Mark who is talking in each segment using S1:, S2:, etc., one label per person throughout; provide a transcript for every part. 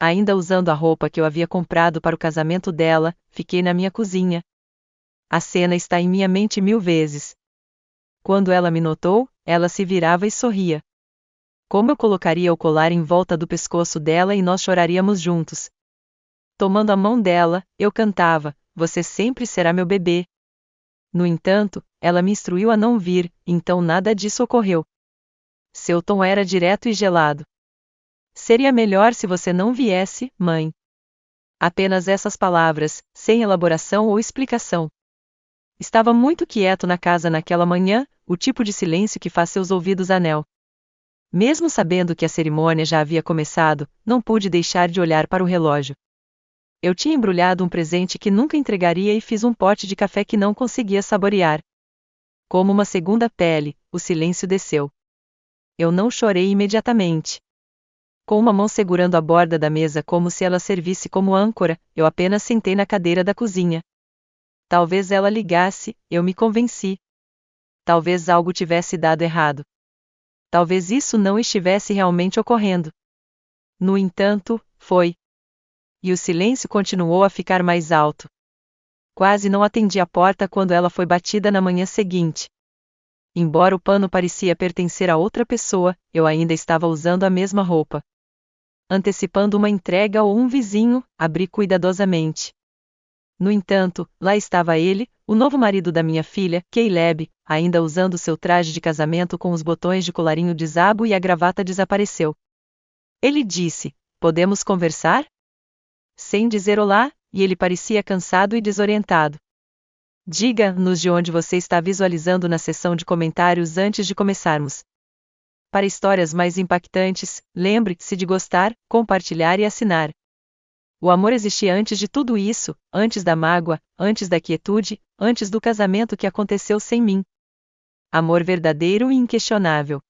S1: Ainda usando a roupa que eu havia comprado para o casamento dela, fiquei na minha cozinha. A cena está em minha mente 1000 vezes. Quando ela me notou, ela se virava e sorria. Como eu colocaria o colar em volta do pescoço dela e nós choraríamos juntos. Tomando a mão dela, eu cantava: "Você sempre será meu bebê." No entanto, ela me instruiu a não vir, então nada disso ocorreu. Seu tom era direto e gelado. "Seria melhor se você não viesse, mãe." Apenas essas palavras, sem elaboração ou explicação. Estava muito quieto na casa naquela manhã, o tipo de silêncio que faz seus ouvidos anel. Mesmo sabendo que a cerimônia já havia começado, não pude deixar de olhar para o relógio. Eu tinha embrulhado um presente que nunca entregaria e fiz um pote de café que não conseguia saborear. Como uma segunda pele, o silêncio desceu. Eu não chorei imediatamente. Com uma mão segurando a borda da mesa como se ela servisse como âncora, eu apenas sentei na cadeira da cozinha. Talvez ela ligasse, eu me convenci. Talvez algo tivesse dado errado. Talvez isso não estivesse realmente ocorrendo. No entanto, foi. E o silêncio continuou a ficar mais alto. Quase não atendi a porta quando ela foi batida na manhã seguinte. Embora o pano parecia pertencer a outra pessoa, eu ainda estava usando a mesma roupa. Antecipando uma entrega ou um vizinho, abri cuidadosamente. No entanto, lá estava ele, o novo marido da minha filha, Caleb, ainda usando seu traje de casamento com os botões de colarinho de zabo e a gravata desapareceu. Ele disse: "Podemos conversar?" Sem dizer olá, e ele parecia cansado e desorientado. "Diga-nos de onde você está visualizando na seção de comentários antes de começarmos. Para histórias mais impactantes, lembre-se de gostar, compartilhar e assinar." O amor existia antes de tudo isso, antes da mágoa, antes da quietude, antes do casamento que aconteceu sem mim. Amor verdadeiro e inquestionável.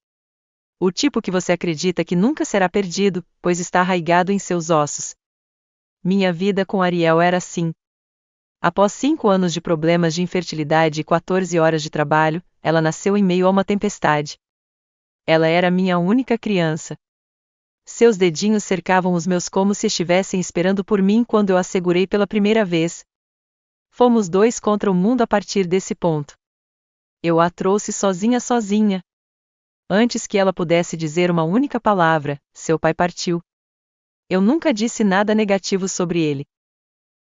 S1: O tipo que você acredita que nunca será perdido, pois está arraigado em seus ossos. Minha vida com Ariel era assim. Após 5 anos de problemas de infertilidade e 14 horas de trabalho, ela nasceu em meio a uma tempestade. Ela era minha única criança. Seus dedinhos cercavam os meus como se estivessem esperando por mim quando eu a segurei pela primeira vez. Fomos 2 contra o mundo a partir desse ponto. Eu a trouxe sozinha. Antes que ela pudesse dizer uma única palavra, seu pai partiu. Eu nunca disse nada negativo sobre ele.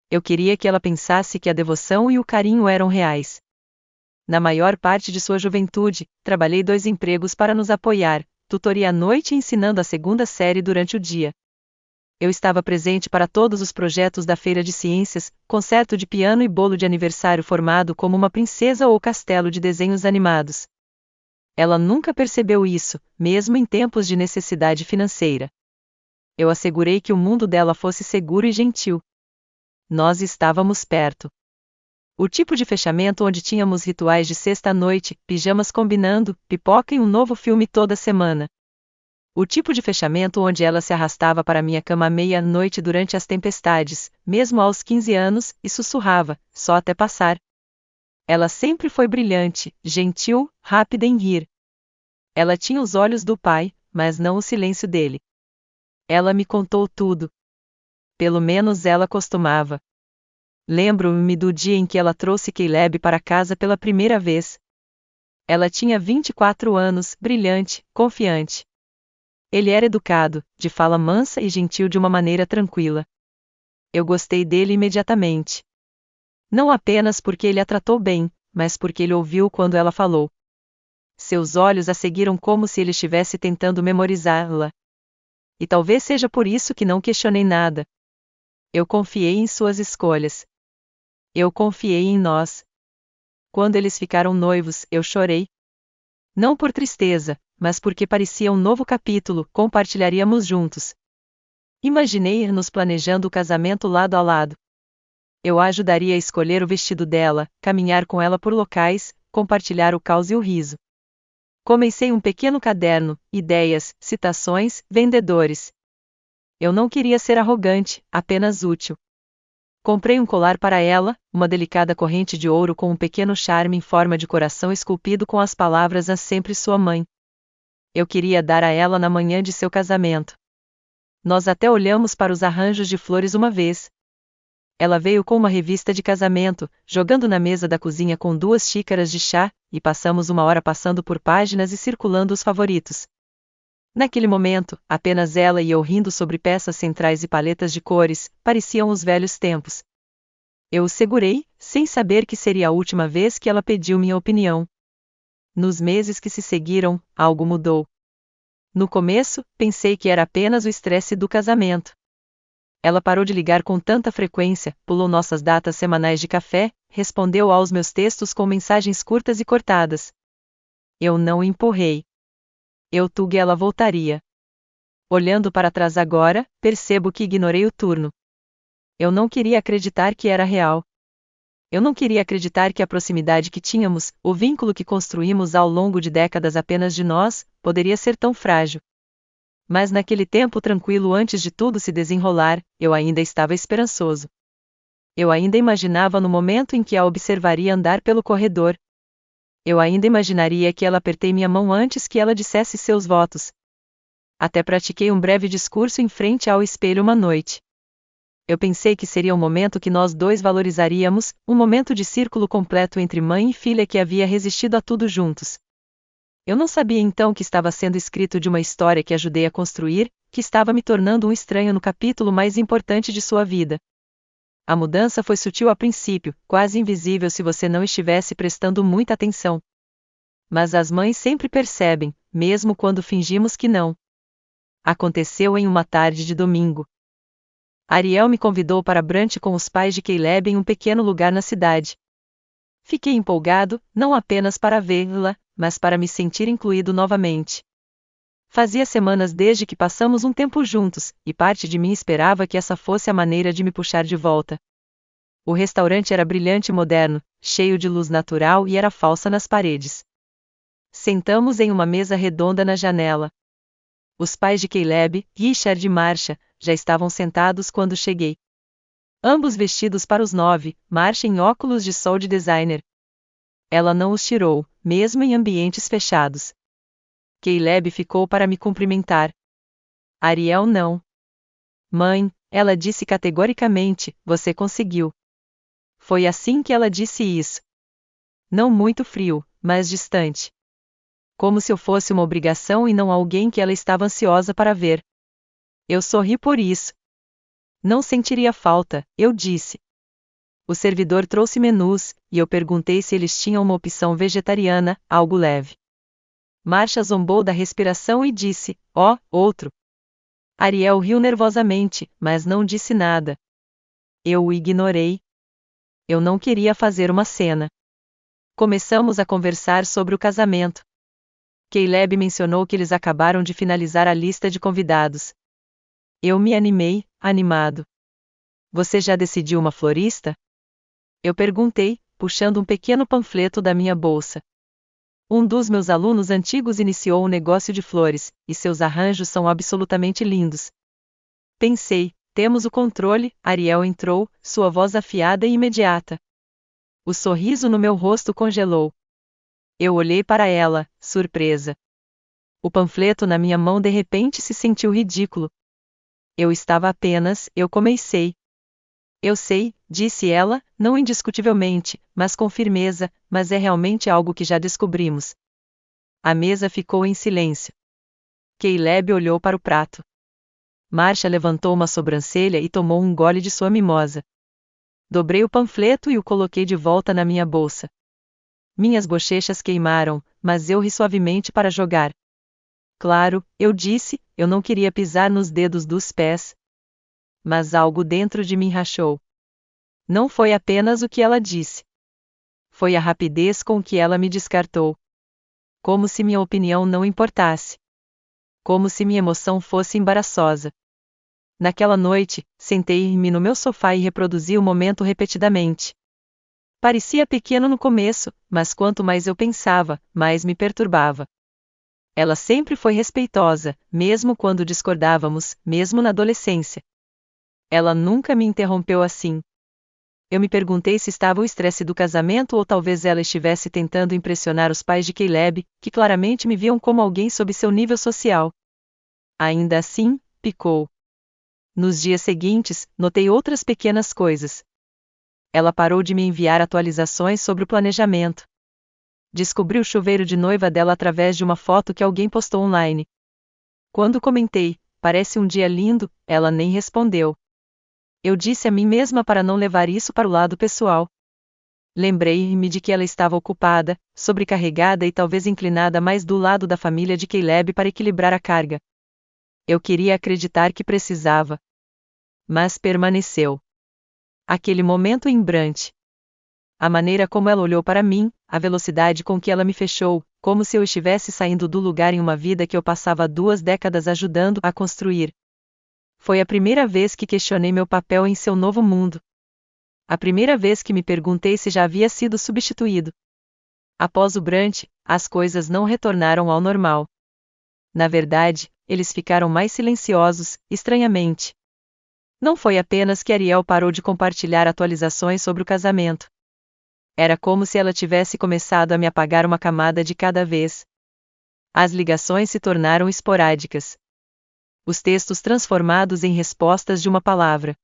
S1: Eu queria que ela pensasse que a devoção e o carinho eram reais. Na maior parte de sua juventude, trabalhei 2 empregos para nos apoiar, tutoria à noite e ensinando a segunda série durante o dia. Eu estava presente para todos os projetos da feira de ciências, concerto de piano e bolo de aniversário formado como uma princesa ou castelo de desenhos animados. Ela nunca percebeu isso, mesmo em tempos de necessidade financeira. Eu assegurei que o mundo dela fosse seguro e gentil. Nós estávamos perto. O tipo de fechamento onde tínhamos rituais de sexta-noite, pijamas combinando, pipoca e um novo filme toda semana. O tipo de fechamento onde ela se arrastava para minha cama à meia-noite durante as tempestades, mesmo aos 15 anos, e sussurrava, só até passar. Ela sempre foi brilhante, gentil, rápida em rir. Ela tinha os olhos do pai, mas não o silêncio dele. Ela me contou tudo. Pelo menos ela costumava. Lembro-me do dia em que ela trouxe Caleb para casa pela primeira vez. Ela tinha 24 anos, brilhante, confiante. Ele era educado, de fala mansa e gentil de uma maneira tranquila. Eu gostei dele imediatamente. Não apenas porque ele a tratou bem, mas porque ele ouviu quando ela falou. Seus olhos a seguiram como se ele estivesse tentando memorizá-la. E talvez seja por isso que não questionei nada. Eu confiei em suas escolhas. Eu confiei em nós. Quando eles ficaram noivos, eu chorei. Não por tristeza, mas porque parecia um novo capítulo, compartilharíamos juntos. Imaginei-nos planejando o casamento lado a lado. Eu a ajudaria a escolher o vestido dela, caminhar com ela por locais, compartilhar o caos e o riso. Comecei um pequeno caderno, ideias, citações, vendedores. Eu não queria ser arrogante, apenas útil. Comprei um colar para ela, uma delicada corrente de ouro com um pequeno charme em forma de coração esculpido com as palavras "a sempre sua mãe." Eu queria dar a ela na manhã de seu casamento. Nós até olhamos para os arranjos de flores uma vez. Ela veio com uma revista de casamento, jogando na mesa da cozinha com 2 xícaras de chá, e passamos uma hora passando por páginas e circulando os favoritos. Naquele momento, apenas ela e eu rindo sobre peças centrais e paletas de cores, pareciam os velhos tempos. Eu o segurei, sem saber que seria a última vez que ela pediu minha opinião. Nos meses que se seguiram, algo mudou. No começo, pensei que era apenas o estresse do casamento. Ela parou de ligar com tanta frequência, pulou nossas datas semanais de café, respondeu aos meus textos com mensagens curtas e cortadas. Eu não empurrei. Eu tugue ela voltaria. Olhando para trás agora, percebo que ignorei o turno. Eu não queria acreditar que era real. Eu não queria acreditar que a proximidade que tínhamos, o vínculo que construímos ao longo de décadas apenas de nós, poderia ser tão frágil. Mas naquele tempo tranquilo antes de tudo se desenrolar, eu ainda estava esperançoso. Eu ainda imaginava no momento em que a observaria andar pelo corredor. Eu ainda imaginaria que ela apertei minha mão antes que ela dissesse seus votos. Até pratiquei um breve discurso em frente ao espelho uma noite. Eu pensei que seria um momento que nós dois valorizaríamos, um momento de círculo completo entre mãe e filha que havia resistido a tudo juntos. Eu não sabia então que estava sendo escrito de uma história que ajudei a construir, que estava me tornando um estranho no capítulo mais importante de sua vida. A mudança foi sutil a princípio, quase invisível se você não estivesse prestando muita atenção. Mas as mães sempre percebem, mesmo quando fingimos que não. Aconteceu em uma tarde de domingo. Ariel me convidou para brunch com os pais de Caleb em um pequeno lugar na cidade. Fiquei empolgado, não apenas para vê-la, mas para me sentir incluído novamente. Fazia semanas desde que passamos um tempo juntos, e parte de mim esperava que essa fosse a maneira de me puxar de volta. O restaurante era brilhante e moderno, cheio de luz natural e era falsa nas paredes. Sentamos em uma mesa redonda na janela. Os pais de Caleb, Richard e Marcia, já estavam sentados quando cheguei. Ambos vestidos para os 9, Marcia em óculos de sol de designer. Ela não os tirou, mesmo em ambientes fechados. Caleb ficou para me cumprimentar. Ariel não. Mãe, ela disse categoricamente, você conseguiu. Foi assim que ela disse isso. Não muito frio, mas distante. Como se eu fosse uma obrigação e não alguém que ela estava ansiosa para ver. Eu sorri por isso. Não sentiria falta, eu disse. O servidor trouxe menus, e eu perguntei se eles tinham uma opção vegetariana, algo leve. Marcia zombou da respiração e disse, outro. Ariel riu nervosamente, mas não disse nada. Eu o ignorei. Eu não queria fazer uma cena. Começamos a conversar sobre o casamento. Caleb mencionou que eles acabaram de finalizar a lista de convidados. Eu me animei, animado. Você já decidiu uma florista? Eu perguntei, puxando um pequeno panfleto da minha bolsa. Um dos meus alunos antigos iniciou um negócio de flores, e seus arranjos são absolutamente lindos. Pensei, temos o controle. Ariel entrou, sua voz afiada e imediata. O sorriso no meu rosto congelou. Eu olhei para ela, surpresa. O panfleto na minha mão de repente se sentiu ridículo. Eu comecei. Eu sei, disse ela, não indiscutivelmente, mas com firmeza, mas é realmente algo que já descobrimos. A mesa ficou em silêncio. Caleb olhou para o prato. Marcia levantou uma sobrancelha e tomou um gole de sua mimosa. Dobrei o panfleto e o coloquei de volta na minha bolsa. Minhas bochechas queimaram, mas eu ri suavemente para jogar. Claro, eu disse, eu não queria pisar nos dedos dos pés. Mas algo dentro de mim rachou. Não foi apenas o que ela disse. Foi a rapidez com que ela me descartou. Como se minha opinião não importasse. Como se minha emoção fosse embaraçosa. Naquela noite, sentei-me no meu sofá e reproduzi o momento repetidamente. Parecia pequeno no começo, mas quanto mais eu pensava, mais me perturbava. Ela sempre foi respeitosa, mesmo quando discordávamos, mesmo na adolescência. Ela nunca me interrompeu assim. Eu me perguntei se estava o estresse do casamento ou talvez ela estivesse tentando impressionar os pais de Caleb, que claramente me viam como alguém sob seu nível social. Ainda assim, picou. Nos dias seguintes, notei outras pequenas coisas. Ela parou de me enviar atualizações sobre o planejamento. Descobri o chuveiro de noiva dela através de uma foto que alguém postou online. Quando comentei, parece um dia lindo, ela nem respondeu. Eu disse a mim mesma para não levar isso para o lado pessoal. Lembrei-me de que ela estava ocupada, sobrecarregada e talvez inclinada mais do lado da família de Caleb para equilibrar a carga. Eu queria acreditar que precisava. Mas permaneceu. Aquele momento embrante. A maneira como ela olhou para mim, a velocidade com que ela me fechou, como se eu estivesse saindo do lugar em uma vida que eu passava 2 décadas ajudando a construir. Foi a primeira vez que questionei meu papel em seu novo mundo. A primeira vez que me perguntei se já havia sido substituído. Após o brunch, as coisas não retornaram ao normal. Na verdade, eles ficaram mais silenciosos, estranhamente. Não foi apenas que Ariel parou de compartilhar atualizações sobre o casamento. Era como se ela tivesse começado a me apagar uma camada de cada vez. As ligações se tornaram esporádicas. Os textos transformados em respostas de uma palavra.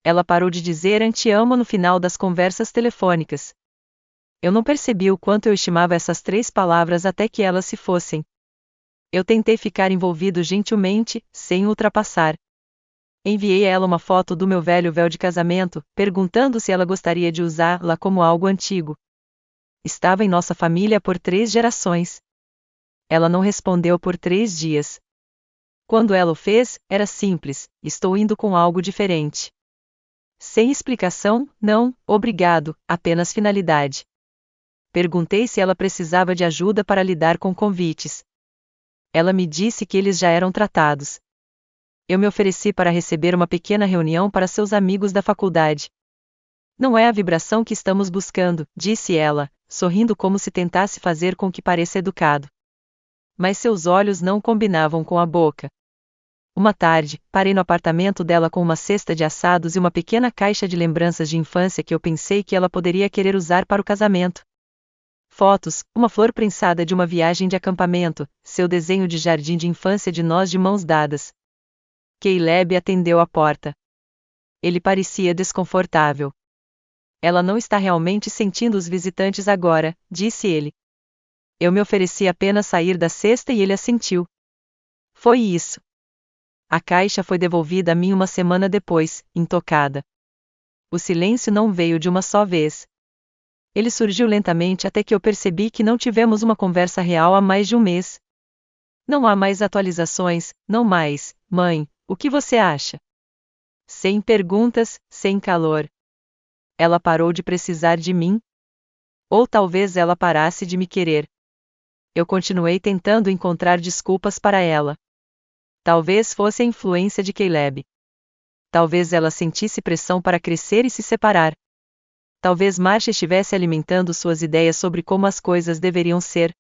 S1: Ela parou de dizer "te amo" no final das conversas telefônicas. Eu não percebi o quanto eu estimava essas 3 palavras até que elas se fossem. Eu tentei ficar envolvido gentilmente, sem ultrapassar. Enviei a ela uma foto do meu velho véu de casamento, perguntando se ela gostaria de usá-la como algo antigo. Estava em nossa família por 3 gerações. Ela não respondeu por 3 dias. Quando ela o fez, era simples: estou indo com algo diferente. Sem explicação, não, obrigado, apenas finalidade. Perguntei se ela precisava de ajuda para lidar com convites. Ela me disse que eles já eram tratados. Eu me ofereci para receber uma pequena reunião para seus amigos da faculdade. Não é a vibração que estamos buscando, disse ela, sorrindo como se tentasse fazer com que pareça educado. Mas seus olhos não combinavam com a boca. Uma tarde, parei no apartamento dela com uma cesta de assados e uma pequena caixa de lembranças de infância que eu pensei que ela poderia querer usar para o casamento. Fotos, uma flor prensada de uma viagem de acampamento, seu desenho de jardim de infância de nós de mãos dadas. Caleb atendeu a porta. Ele parecia desconfortável. Ela não está realmente sentindo os visitantes agora, disse ele. Eu me ofereci apenas sair da cesta e ele assentiu. Foi isso. A caixa foi devolvida a mim uma semana depois, intocada. O silêncio não veio de uma só vez. Ele surgiu lentamente até que eu percebi que não tivemos uma conversa real há mais de um mês. Não há mais atualizações, não mais, mãe, o que você acha? Sem perguntas, sem calor. Ela parou de precisar de mim? Ou talvez ela parasse de me querer. Eu continuei tentando encontrar desculpas para ela. Talvez fosse a influência de Caleb. Talvez ela sentisse pressão para crescer e se separar. Talvez Marcia estivesse alimentando suas ideias sobre como as coisas deveriam ser.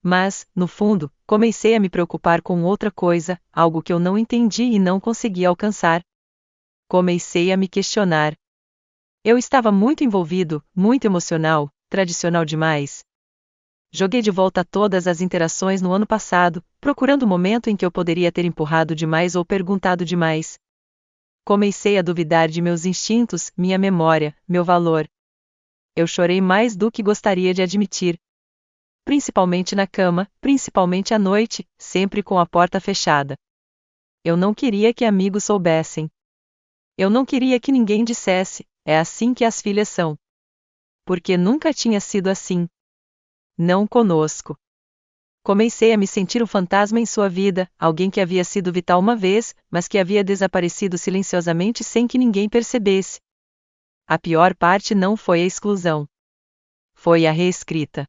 S1: Mas, no fundo, comecei a me preocupar com outra coisa, algo que eu não entendi e não consegui alcançar. Comecei a me questionar. Eu estava muito envolvido, muito emocional, tradicional demais. Joguei de volta todas as interações no ano passado, procurando o momento em que eu poderia ter empurrado demais ou perguntado demais. Comecei a duvidar de meus instintos, minha memória, meu valor. Eu chorei mais do que gostaria de admitir. Principalmente na cama, principalmente à noite, sempre com a porta fechada. Eu não queria que amigos soubessem. Eu não queria que ninguém dissesse, é assim que as filhas são. Porque nunca tinha sido assim. Não conosco. Comecei a me sentir um fantasma em sua vida, alguém que havia sido vital uma vez, mas que havia desaparecido silenciosamente sem que ninguém percebesse. A pior parte não foi a exclusão. Foi a reescrita.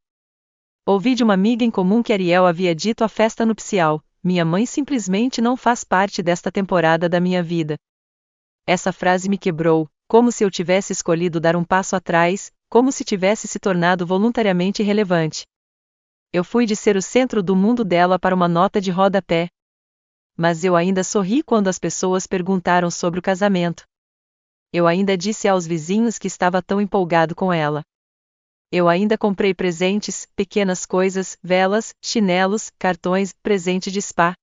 S1: Ouvi de uma amiga em comum que Ariel havia dito à festa nupcial: minha mãe simplesmente não faz parte desta temporada da minha vida. Essa frase me quebrou, como se eu tivesse escolhido dar um passo atrás, como se tivesse se tornado voluntariamente irrelevante. Eu fui de ser o centro do mundo dela para uma nota de rodapé. Mas eu ainda sorri quando as pessoas perguntaram sobre o casamento. Eu ainda disse aos vizinhos que estava tão empolgado com ela. Eu ainda comprei presentes, pequenas coisas, velas, chinelos, cartões, presente de spa.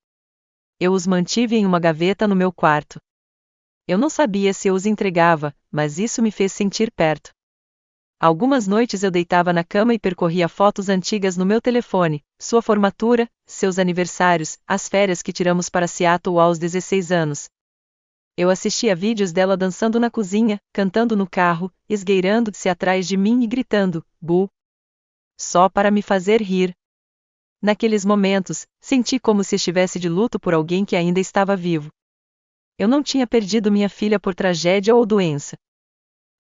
S1: Eu os mantive em uma gaveta no meu quarto. Eu não sabia se eu os entregava, mas isso me fez sentir perto. Algumas noites eu deitava na cama e percorria fotos antigas no meu telefone, sua formatura, seus aniversários, as férias que tiramos para Seattle aos 16 anos. Eu assistia vídeos dela dançando na cozinha, cantando no carro, esgueirando-se atrás de mim e gritando, "Bu!", só para me fazer rir. Naqueles momentos, senti como se estivesse de luto por alguém que ainda estava vivo. Eu não tinha perdido minha filha por tragédia ou doença.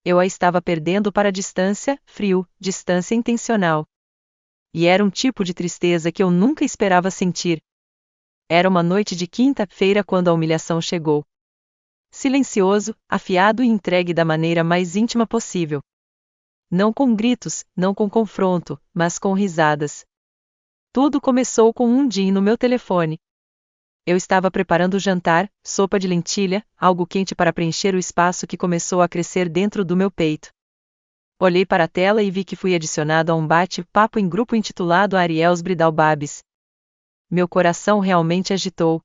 S1: Eu a estava perdendo para distância, frio, distância intencional. E era um tipo de tristeza que eu nunca esperava sentir. Era uma noite de quinta-feira quando a humilhação chegou. Silencioso, afiado e entregue da maneira mais íntima possível. Não com gritos, não com confronto, mas com risadas. Tudo começou com um din no meu telefone. Eu estava preparando o jantar, sopa de lentilha, algo quente para preencher o espaço que começou a crescer dentro do meu peito. Olhei para a tela e vi que fui adicionado a um bate-papo em grupo intitulado Ariel's Bridal Babes. Meu coração realmente agitou.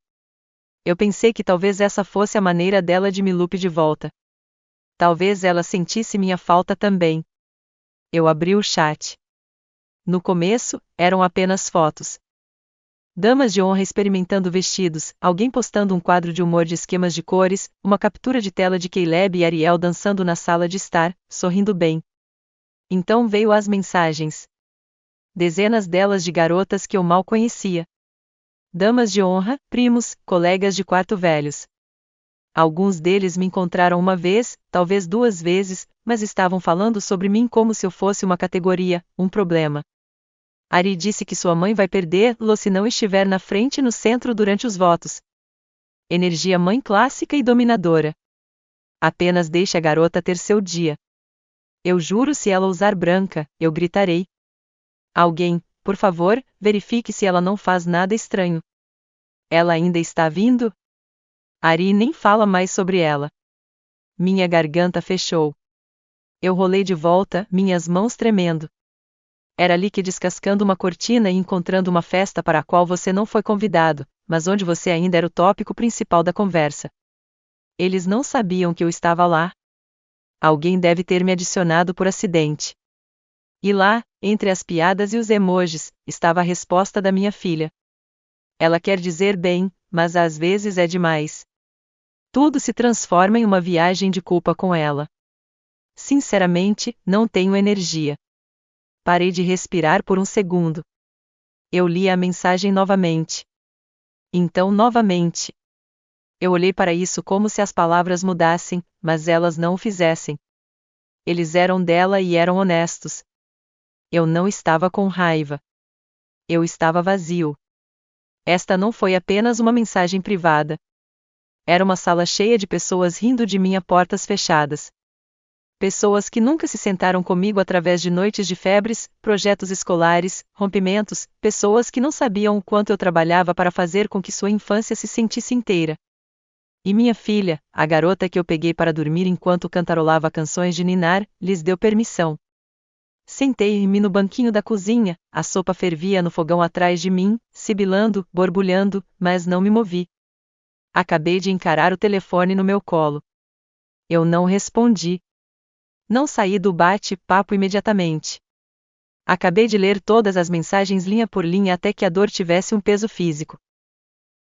S1: Eu pensei que talvez essa fosse a maneira dela de me lupe de volta. Talvez ela sentisse minha falta também. Eu abri o chat. No começo, eram apenas fotos. Damas de honra experimentando vestidos, alguém postando um quadro de humor de esquemas de cores, uma captura de tela de Caleb e Ariel dançando na sala de estar, sorrindo bem. Então veio as mensagens. Dezenas delas de garotas que eu mal conhecia. Damas de honra, primos, colegas de quarto velhos. Alguns deles me encontraram uma vez, talvez 2 vezes, mas estavam falando sobre mim como se eu fosse uma categoria, um problema. Ari disse que sua mãe vai perdê-lo se não estiver na frente e no centro durante os votos. Energia mãe clássica e dominadora. Apenas deixe a garota ter seu dia. Eu juro, se ela usar branca, eu gritarei. Alguém, por favor, verifique se ela não faz nada estranho. Ela ainda está vindo? Ari nem fala mais sobre ela. Minha garganta fechou. Eu rolei de volta, minhas mãos tremendo. Era ali que, descascando uma cortina e encontrando uma festa para a qual você não foi convidado, mas onde você ainda era o tópico principal da conversa. Eles não sabiam que eu estava lá. Alguém deve ter me adicionado por acidente. E lá, entre as piadas e os emojis, estava a resposta da minha filha. Ela quer dizer bem, mas às vezes é demais. Tudo se transforma em uma viagem de culpa com ela. Sinceramente, não tenho energia. Parei de respirar por um segundo. Eu li a mensagem novamente. Então novamente. Eu olhei para isso como se as palavras mudassem, mas elas não o fizessem. Eles eram dela e eram honestos. Eu não estava com raiva. Eu estava vazio. Esta não foi apenas uma mensagem privada. Era uma sala cheia de pessoas rindo de mim a portas fechadas. Pessoas que nunca se sentaram comigo através de noites de febres, projetos escolares, rompimentos, pessoas que não sabiam o quanto eu trabalhava para fazer com que sua infância se sentisse inteira. E minha filha, a garota que eu peguei para dormir enquanto cantarolava canções de ninar, lhes deu permissão. Sentei-me no banquinho da cozinha, a sopa fervia no fogão atrás de mim, sibilando, borbulhando, mas não me movi. Acabei de encarar o telefone no meu colo. Eu não respondi. Não saí do bate-papo imediatamente. Acabei de ler todas as mensagens linha por linha até que a dor tivesse um peso físico.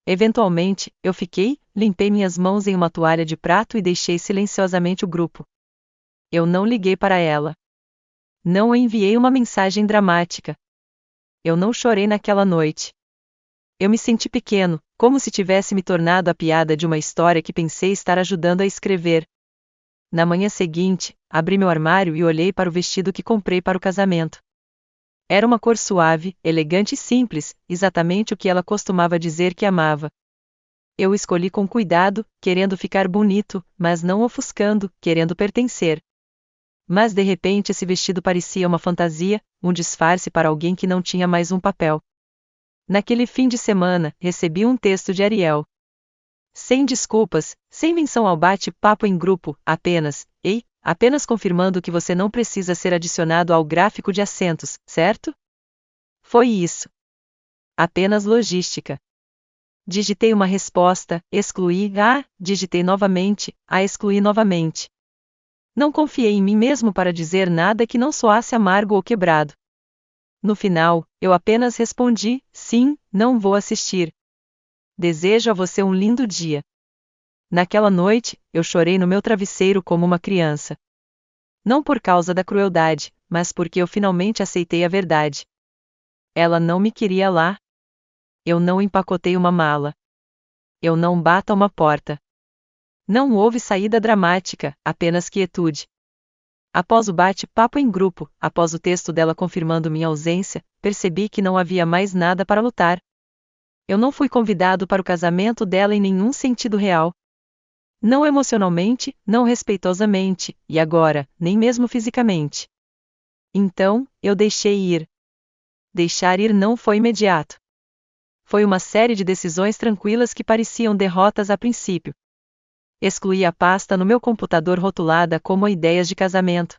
S1: Eventualmente, eu fiquei, limpei minhas mãos em uma toalha de prato e deixei silenciosamente o grupo. Eu não liguei para ela. Não enviei uma mensagem dramática. Eu não chorei naquela noite. Eu me senti pequeno, como se tivesse me tornado a piada de uma história que pensei estar ajudando a escrever. Na manhã seguinte, abri meu armário e olhei para o vestido que comprei para o casamento. Era uma cor suave, elegante e simples, exatamente o que ela costumava dizer que amava. Eu o escolhi com cuidado, querendo ficar bonito, mas não ofuscando, querendo pertencer. Mas de repente esse vestido parecia uma fantasia, um disfarce para alguém que não tinha mais um papel. Naquele fim de semana, recebi um texto de Ariel. Sem desculpas, sem menção ao bate-papo em grupo, apenas confirmando que você não precisa ser adicionado ao gráfico de assentos, certo? Foi isso. Apenas logística. digitei uma resposta, excluí, digitei novamente, excluí novamente. Não confiei em mim mesmo para dizer nada que não soasse amargo ou quebrado. No final, eu apenas respondi, sim, não vou assistir. Desejo a você um lindo dia. Naquela noite, eu chorei no meu travesseiro como uma criança. Não por causa da crueldade, mas porque eu finalmente aceitei a verdade. Ela não me queria lá. Eu não empacotei uma mala. Eu não bato a uma porta. Não houve saída dramática, apenas quietude. Após o bate-papo em grupo, após o texto dela confirmando minha ausência, percebi que não havia mais nada para lutar. Eu não fui convidado para o casamento dela em nenhum sentido real. Não emocionalmente, não respeitosamente, e agora, nem mesmo fisicamente. Então, eu deixei ir. Deixar ir não foi imediato. Foi uma série de decisões tranquilas que pareciam derrotas a princípio. Excluí a pasta no meu computador rotulada como ideias de casamento.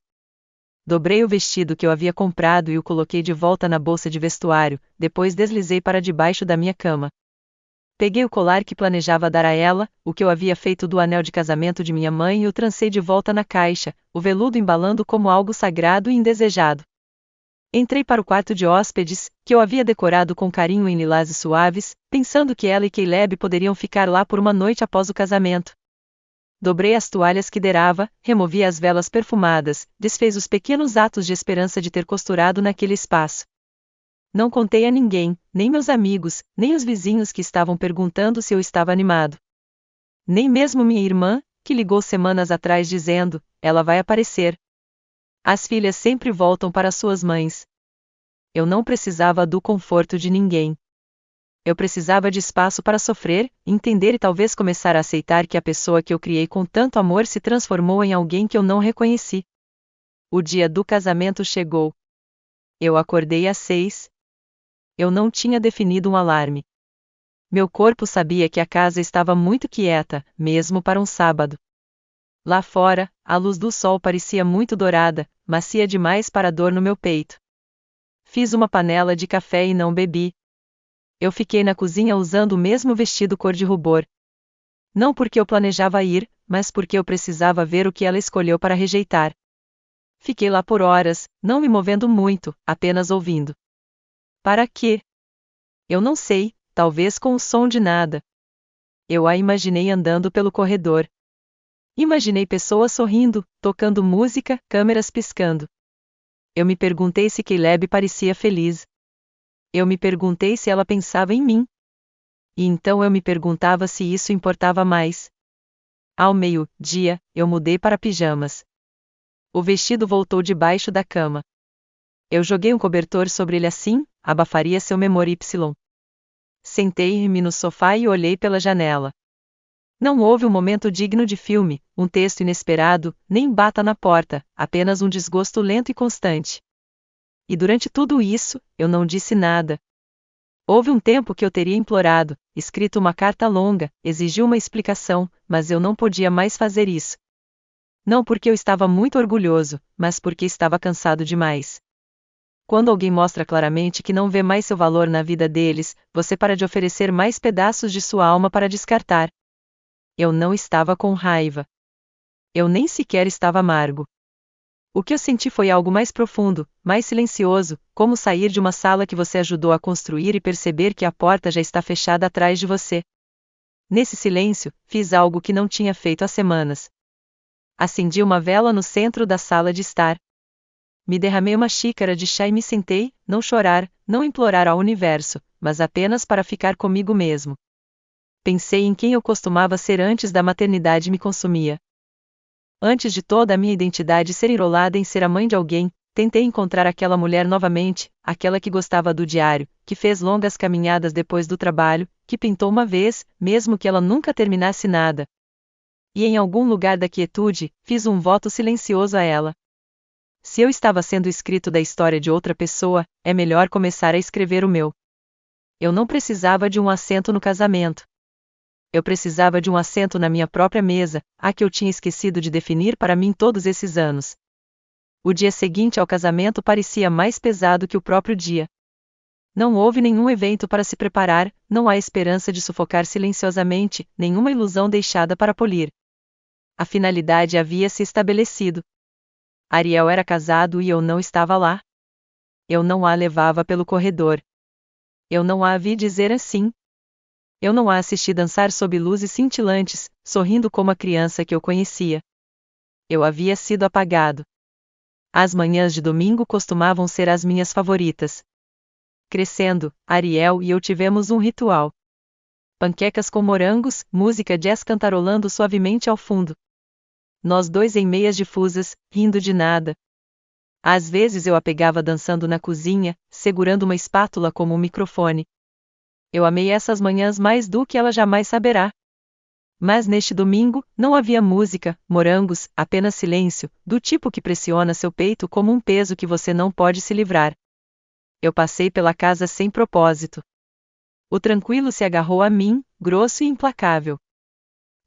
S1: Dobrei o vestido que eu havia comprado e o coloquei de volta na bolsa de vestuário, depois deslizei para debaixo da minha cama. Peguei o colar que planejava dar a ela, o que eu havia feito do anel de casamento de minha mãe e o trancei de volta na caixa, o veludo embalando como algo sagrado e indesejado. Entrei para o quarto de hóspedes, que eu havia decorado com carinho em lilás suaves, pensando que ela e Caleb poderiam ficar lá por uma noite após o casamento. Dobrei as toalhas que derava, removi as velas perfumadas, desfez os pequenos atos de esperança de ter costurado naquele espaço. Não contei a ninguém, nem meus amigos, nem os vizinhos que estavam perguntando se eu estava animado. Nem mesmo minha irmã, que ligou semanas atrás dizendo, ela vai aparecer. As filhas sempre voltam para suas mães. Eu não precisava do conforto de ninguém. Eu precisava de espaço para sofrer, entender e talvez começar a aceitar que a pessoa que eu criei com tanto amor se transformou em alguém que eu não reconheci. O dia do casamento chegou. Eu acordei às 6. Eu não tinha definido um alarme. Meu corpo sabia que a casa estava muito quieta, mesmo para um sábado. Lá fora, a luz do sol parecia muito dourada, macia demais para a dor no meu peito. Fiz uma panela de café e não bebi. Eu fiquei na cozinha usando o mesmo vestido cor de rubor. Não porque eu planejava ir, mas porque eu precisava ver o que ela escolheu para rejeitar. Fiquei lá por horas, não me movendo muito, apenas ouvindo. Para quê? Eu não sei, talvez com o som de nada. Eu a imaginei andando pelo corredor. Imaginei pessoas sorrindo, tocando música, câmeras piscando. Eu me perguntei se Caleb parecia feliz. Eu me perguntei se ela pensava em mim. E então eu me perguntava se isso importava mais. Ao meio-dia, eu mudei para pijamas. O vestido voltou debaixo da cama. Eu joguei um cobertor sobre ele assim, abafaria seu memória Y. Sentei-me no sofá e olhei pela janela. Não houve um momento digno de filme, um texto inesperado, nem bata na porta, apenas um desgosto lento e constante. E durante tudo isso, eu não disse nada. Houve um tempo que eu teria implorado, escrito uma carta longa, exigiu uma explicação, mas eu não podia mais fazer isso. Não porque eu estava muito orgulhoso, mas porque estava cansado demais. Quando alguém mostra claramente que não vê mais seu valor na vida deles, você para de oferecer mais pedaços de sua alma para descartar. Eu não estava com raiva. Eu nem sequer estava amargo. O que eu senti foi algo mais profundo, mais silencioso, como sair de uma sala que você ajudou a construir e perceber que a porta já está fechada atrás de você. Nesse silêncio, fiz algo que não tinha feito há semanas. Acendi uma vela no centro da sala de estar. Me derramei uma xícara de chá e me sentei, não chorar, não implorar ao universo, mas apenas para ficar comigo mesmo. Pensei em quem eu costumava ser antes da maternidade me consumia. Antes de toda a minha identidade ser enrolada em ser a mãe de alguém, tentei encontrar aquela mulher novamente, aquela que gostava do diário, que fez longas caminhadas depois do trabalho, que pintou uma vez, mesmo que ela nunca terminasse nada. E em algum lugar da quietude, fiz um voto silencioso a ela. Se eu estava sendo escrito da história de outra pessoa, é melhor começar a escrever o meu. Eu não precisava de um assento no casamento. Eu precisava de um assento na minha própria mesa, a que eu tinha esquecido de definir para mim todos esses anos. O dia seguinte ao casamento parecia mais pesado que o próprio dia. Não houve nenhum evento para se preparar, não há esperança de sufocar silenciosamente, nenhuma ilusão deixada para polir. A finalidade havia se estabelecido. Ariel era casado e eu não estava lá. Eu não a levava pelo corredor. Eu não a vi dizer assim. Eu não a assisti dançar sob luzes cintilantes, sorrindo como a criança que eu conhecia. Eu havia sido apagado. As manhãs de domingo costumavam ser as minhas favoritas. Crescendo, Ariel e eu tivemos um ritual. Panquecas com morangos, música jazz cantarolando suavemente ao fundo. Nós dois em meias difusas, rindo de nada. Às vezes eu a pegava dançando na cozinha, segurando uma espátula como um microfone. Eu amei essas manhãs mais do que ela jamais saberá. Mas neste domingo, não havia música, morangos, apenas silêncio, do tipo que pressiona seu peito como um peso que você não pode se livrar. Eu passei pela casa sem propósito. O tranquilo se agarrou a mim, grosso e implacável.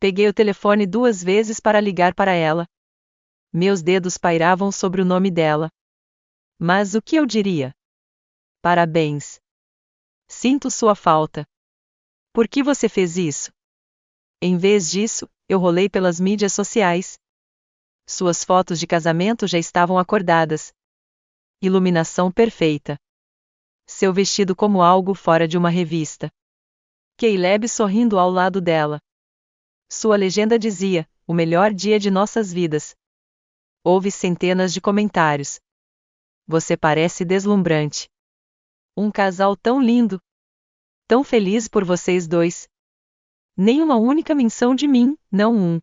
S1: Peguei o telefone 2 vezes para ligar para ela. Meus dedos pairavam sobre o nome dela. Mas o que eu diria? Parabéns. Sinto sua falta. Por que você fez isso? Em vez disso, eu rolei pelas mídias sociais. Suas fotos de casamento já estavam acordadas. Iluminação perfeita. Seu vestido como algo fora de uma revista. Caleb sorrindo ao lado dela. Sua legenda dizia: o melhor dia de nossas vidas. Houve centenas de comentários. Você parece deslumbrante. Um casal tão lindo. Tão feliz por vocês dois. Nem uma única menção de mim, não um.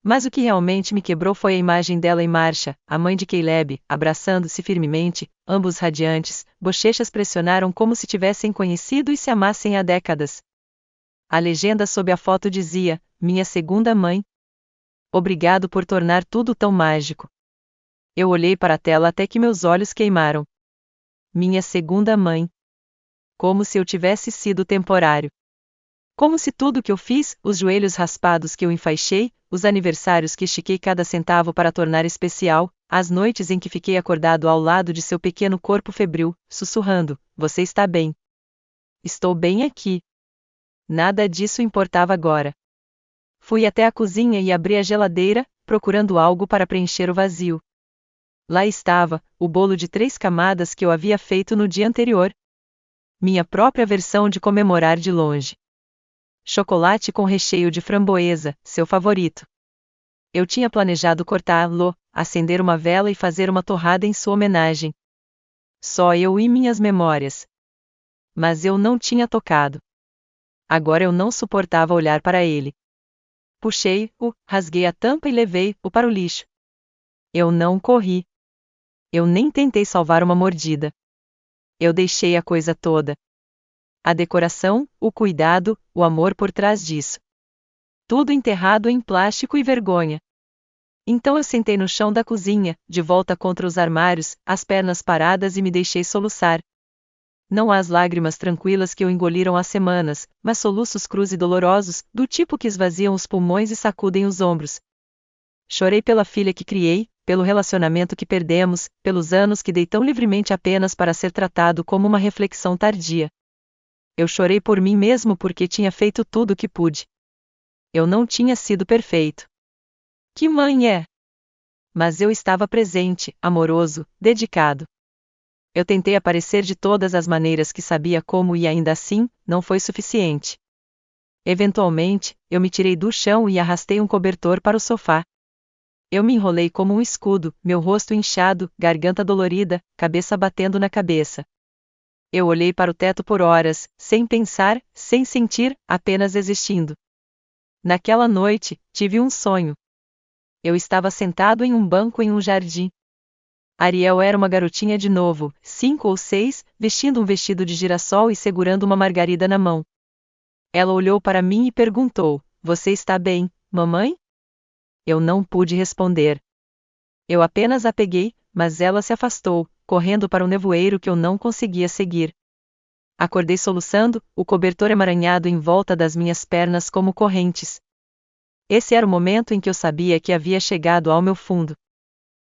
S1: Mas o que realmente me quebrou foi a imagem dela em marcha, a mãe de Caleb, abraçando-se firmemente, ambos radiantes, bochechas pressionaram como se tivessem conhecido e se amassem há décadas. A legenda sob a foto dizia: minha segunda mãe. Obrigado por tornar tudo tão mágico. Eu olhei para a tela até que meus olhos queimaram. Minha segunda mãe. Como se eu tivesse sido temporário. Como se tudo que eu fiz, os joelhos raspados que eu enfaixei, os aniversários que estiquei cada centavo para tornar especial, as noites em que fiquei acordado ao lado de seu pequeno corpo febril, sussurrando: você está bem. Estou bem aqui. Nada disso importava agora. Fui até a cozinha e abri a geladeira, procurando algo para preencher o vazio. Lá estava, o bolo de 3 camadas que eu havia feito no dia anterior. Minha própria versão de comemorar de longe. Chocolate com recheio de framboesa, seu favorito. Eu tinha planejado cortá-lo, acender uma vela e fazer uma torrada em sua homenagem. Só eu e minhas memórias. Mas eu não tinha tocado. Agora eu não suportava olhar para ele. Puxei-o, rasguei a tampa e levei-o para o lixo. Eu não corri. Eu nem tentei salvar uma mordida. Eu deixei a coisa toda. A decoração, o cuidado, o amor por trás disso. Tudo enterrado em plástico e vergonha. Então eu sentei no chão da cozinha, de volta contra os armários, as pernas paradas e me deixei soluçar. Não as lágrimas tranquilas que o engoliram há semanas, mas soluços crus e dolorosos, do tipo que esvaziam os pulmões e sacudem os ombros. Chorei pela filha que criei, pelo relacionamento que perdemos, pelos anos que dei tão livremente apenas para ser tratado como uma reflexão tardia. Eu chorei por mim mesmo porque tinha feito tudo o que pude. Eu não tinha sido perfeito. Que mãe é? Mas eu estava presente, amoroso, dedicado. Eu tentei aparecer de todas as maneiras que sabia como e ainda assim, não foi suficiente. Eventualmente, eu me tirei do chão e arrastei um cobertor para o sofá. Eu me enrolei como um escudo, meu rosto inchado, garganta dolorida, cabeça batendo na cabeça. Eu olhei para o teto por horas, sem pensar, sem sentir, apenas existindo. Naquela noite, tive um sonho. Eu estava sentado em um banco em um jardim. Ariel era uma garotinha de novo, 5 ou 6, vestindo um vestido de girassol e segurando uma margarida na mão. Ela olhou para mim e perguntou: você está bem, mamãe? Eu não pude responder. Eu apenas a peguei, mas ela se afastou, correndo para um nevoeiro que eu não conseguia seguir. Acordei soluçando, o cobertor emaranhado em volta das minhas pernas como correntes. Esse era o momento em que eu sabia que havia chegado ao meu fundo.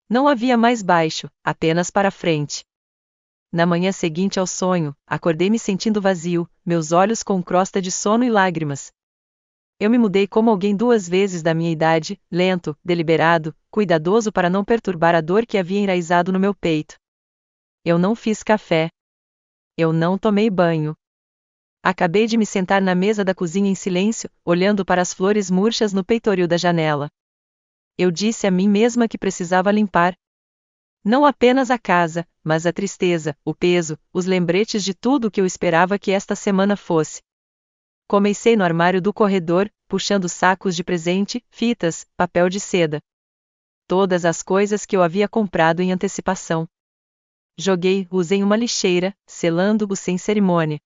S1: Não havia mais baixo, apenas para frente. Na manhã seguinte ao sonho, acordei me sentindo vazio, meus olhos com crosta de sono e lágrimas. Eu me mudei como alguém 2 vezes da minha idade, lento, deliberado, cuidadoso para não perturbar a dor que havia enraizado no meu peito. Eu não fiz café. Eu não tomei banho. Acabei de me sentar na mesa da cozinha em silêncio, olhando para as flores murchas no peitoril da janela. Eu disse a mim mesma que precisava limpar. Não apenas a casa, mas a tristeza, o peso, os lembretes de tudo o que eu esperava que esta semana fosse. Comecei no armário do corredor, puxando sacos de presente, fitas, papel de seda. Todas as coisas que eu havia comprado em antecipação. Joguei-os em uma lixeira, selando-os sem cerimônia.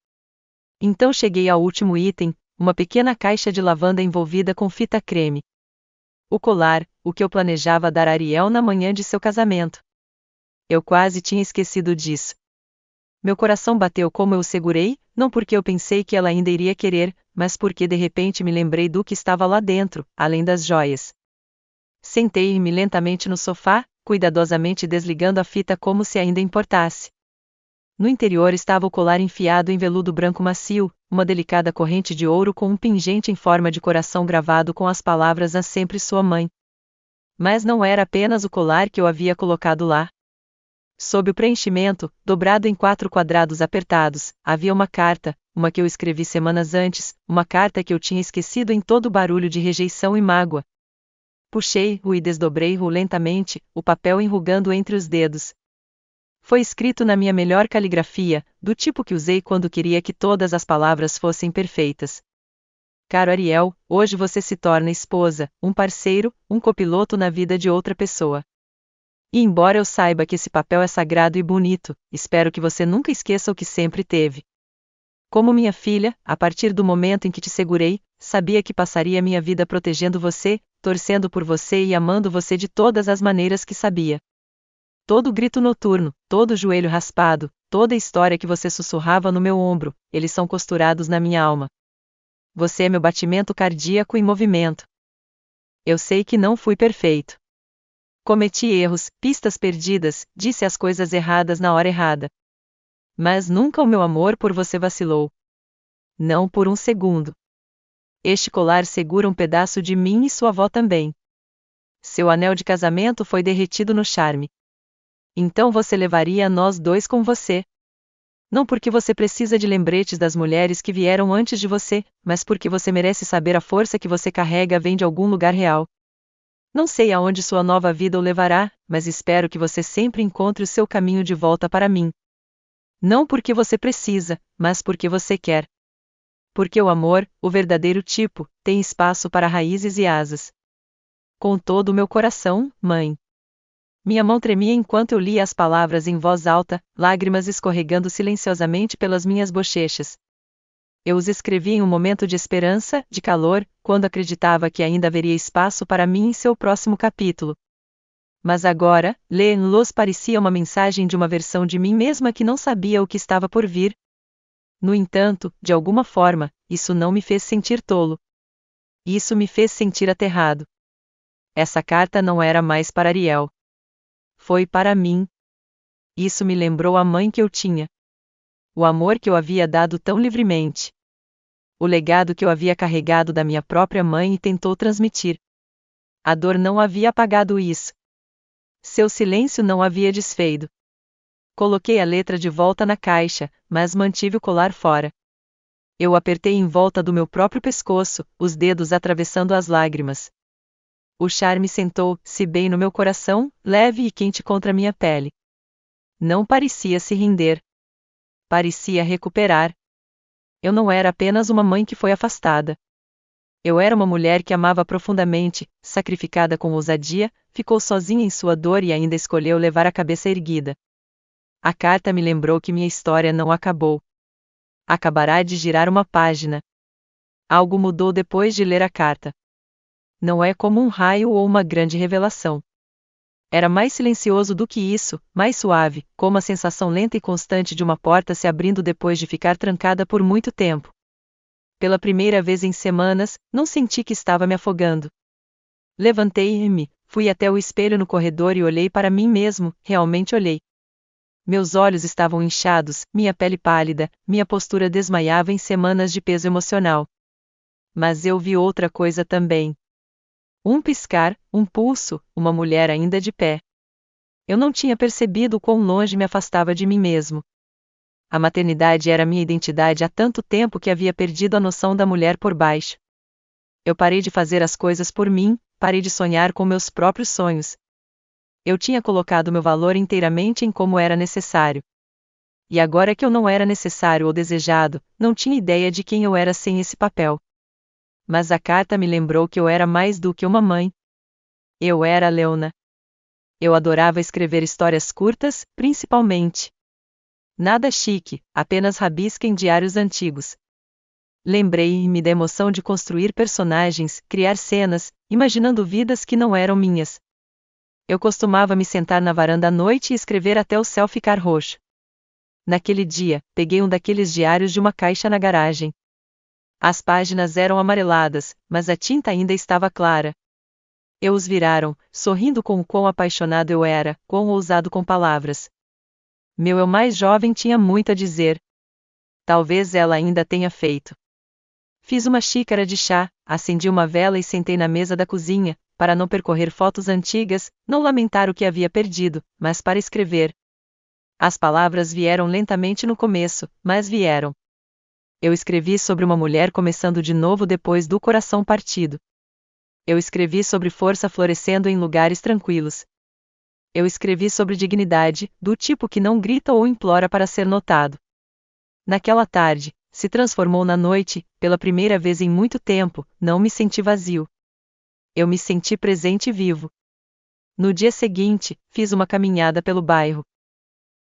S1: Então cheguei ao último item, uma pequena caixa de lavanda envolvida com fita creme. O colar, o que eu planejava dar a Ariel na manhã de seu casamento. Eu quase tinha esquecido disso. Meu coração bateu como eu o segurei, não porque eu pensei que ela ainda iria querer, mas porque de repente me lembrei do que estava lá dentro, além das joias. Sentei-me lentamente no sofá, cuidadosamente desligando a fita como se ainda importasse. No interior estava o colar enfiado em veludo branco macio, uma delicada corrente de ouro com um pingente em forma de coração gravado com as palavras "A sempre sua mãe". Mas não era apenas o colar que eu havia colocado lá. Sob o preenchimento, dobrado em 4 quadrados apertados, havia uma carta, uma que eu escrevi semanas antes, uma carta que eu tinha esquecido em todo o barulho de rejeição e mágoa. Puxei-o e desdobrei-o lentamente, o papel enrugando entre os dedos. Foi escrito na minha melhor caligrafia, do tipo que usei quando queria que todas as palavras fossem perfeitas. Caro Ariel, hoje você se torna esposa, um parceiro, um copiloto na vida de outra pessoa. E embora eu saiba que esse papel é sagrado e bonito, espero que você nunca esqueça o que sempre teve. Como minha filha, a partir do momento em que te segurei, sabia que passaria minha vida protegendo você, torcendo por você e amando você de todas as maneiras que sabia. Todo grito noturno, todo joelho raspado, toda história que você sussurrava no meu ombro, eles são costurados na minha alma. Você é meu batimento cardíaco em movimento. Eu sei que não fui perfeito. Cometi erros, pistas perdidas, disse as coisas erradas na hora errada. Mas nunca o meu amor por você vacilou. Não por um segundo. Este colar segura um pedaço de mim e sua avó também. Seu anel de casamento foi derretido no charme. Então você levaria nós dois com você. Não porque você precisa de lembretes das mulheres que vieram antes de você, mas porque você merece saber a força que você carrega vem de algum lugar real. Não sei aonde sua nova vida o levará, mas espero que você sempre encontre o seu caminho de volta para mim. Não porque você precisa, mas porque você quer. Porque o amor, o verdadeiro tipo, tem espaço para raízes e asas. Com todo o meu coração, mãe. Minha mão tremia enquanto eu lia as palavras em voz alta, lágrimas escorregando silenciosamente pelas minhas bochechas. Eu os escrevi em um momento de esperança, de calor, quando acreditava que ainda haveria espaço para mim em seu próximo capítulo. Mas agora, ler-los parecia uma mensagem de uma versão de mim mesma que não sabia o que estava por vir. No entanto, de alguma forma, isso não me fez sentir tolo. Isso me fez sentir aterrado. Essa carta não era mais para Ariel. Foi para mim. Isso me lembrou a mãe que eu tinha. O amor que eu havia dado tão livremente. O legado que eu havia carregado da minha própria mãe e tentou transmitir. A dor não havia apagado isso. Seu silêncio não havia desfeito. Coloquei a letra de volta na caixa, mas mantive o colar fora. Eu apertei em volta do meu próprio pescoço, os dedos atravessando as lágrimas. O charme sentou-se bem no meu coração, leve e quente contra minha pele. Não parecia se render. Parecia recuperar. Eu não era apenas uma mãe que foi afastada. Eu era uma mulher que amava profundamente, sacrificada com ousadia, ficou sozinha em sua dor e ainda escolheu levar a cabeça erguida. A carta me lembrou que minha história não acabou. Acabará de girar uma página. Algo mudou depois de ler a carta. Não é como um raio ou uma grande revelação. Era mais silencioso do que isso, mais suave, como a sensação lenta e constante de uma porta se abrindo depois de ficar trancada por muito tempo. Pela primeira vez em semanas, não senti que estava me afogando. Levantei-me, fui até o espelho no corredor e olhei para mim mesmo, realmente olhei. Meus olhos estavam inchados, minha pele pálida, minha postura desmaiava em semanas de peso emocional. Mas eu vi outra coisa também. Um piscar, um pulso, uma mulher ainda de pé. Eu não tinha percebido o quão longe me afastava de mim mesmo. A maternidade era minha identidade há tanto tempo que havia perdido a noção da mulher por baixo. Eu parei de fazer as coisas por mim, parei de sonhar com meus próprios sonhos. Eu tinha colocado meu valor inteiramente em como era necessário. E agora que eu não era necessário ou desejado, não tinha ideia de quem eu era sem esse papel. Mas a carta me lembrou que eu era mais do que uma mãe. Eu era a Leona. Eu adorava escrever histórias curtas, principalmente. Nada chique, apenas rabisca em diários antigos. Lembrei-me da emoção de construir personagens, criar cenas, imaginando vidas que não eram minhas. Eu costumava me sentar na varanda à noite e escrever até o céu ficar roxo. Naquele dia, peguei um daqueles diários de uma caixa na garagem. As páginas eram amareladas, mas a tinta ainda estava clara. Eu os viraram, sorrindo com o quão apaixonado eu era, quão ousado com palavras. Meu eu mais jovem tinha muito a dizer. Talvez ela ainda tenha feito. Fiz uma xícara de chá, acendi uma vela e sentei na mesa da cozinha, para não percorrer fotos antigas, não lamentar o que havia perdido, mas para escrever. As palavras vieram lentamente no começo, mas vieram. Eu escrevi sobre uma mulher começando de novo depois do coração partido. Eu escrevi sobre força florescendo em lugares tranquilos. Eu escrevi sobre dignidade, do tipo que não grita ou implora para ser notado. Naquela tarde, se transformou na noite, pela primeira vez em muito tempo, não me senti vazio. Eu me senti presente e vivo. No dia seguinte, fiz uma caminhada pelo bairro.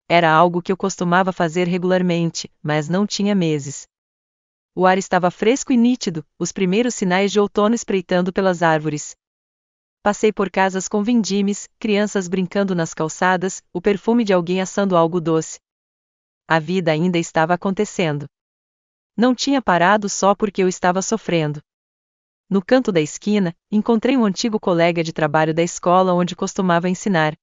S1: Era algo que eu costumava fazer regularmente, mas não tinha meses. O ar estava fresco e nítido, os primeiros sinais de outono espreitando pelas árvores. Passei por casas com vindimes, crianças brincando nas calçadas, o perfume de alguém assando algo doce. A vida ainda estava acontecendo. Não tinha parado só porque eu estava sofrendo. No canto da esquina, encontrei um antigo colega de trabalho da escola onde costumava ensinar.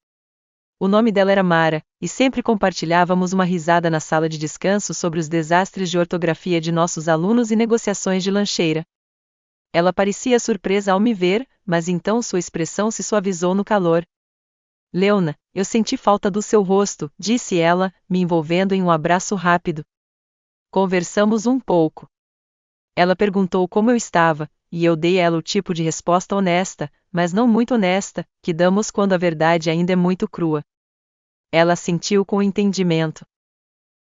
S1: O nome dela era Mara, e sempre compartilhávamos uma risada na sala de descanso sobre os desastres de ortografia de nossos alunos e negociações de lancheira. Ela parecia surpresa ao me ver, mas então sua expressão se suavizou no calor. Leona, eu senti falta do seu rosto, disse ela, me envolvendo em um abraço rápido. Conversamos um pouco. Ela perguntou como eu estava, e eu dei a ela o tipo de resposta honesta, mas não muito honesta, que damos quando a verdade ainda é muito crua. Ela sentiu com entendimento.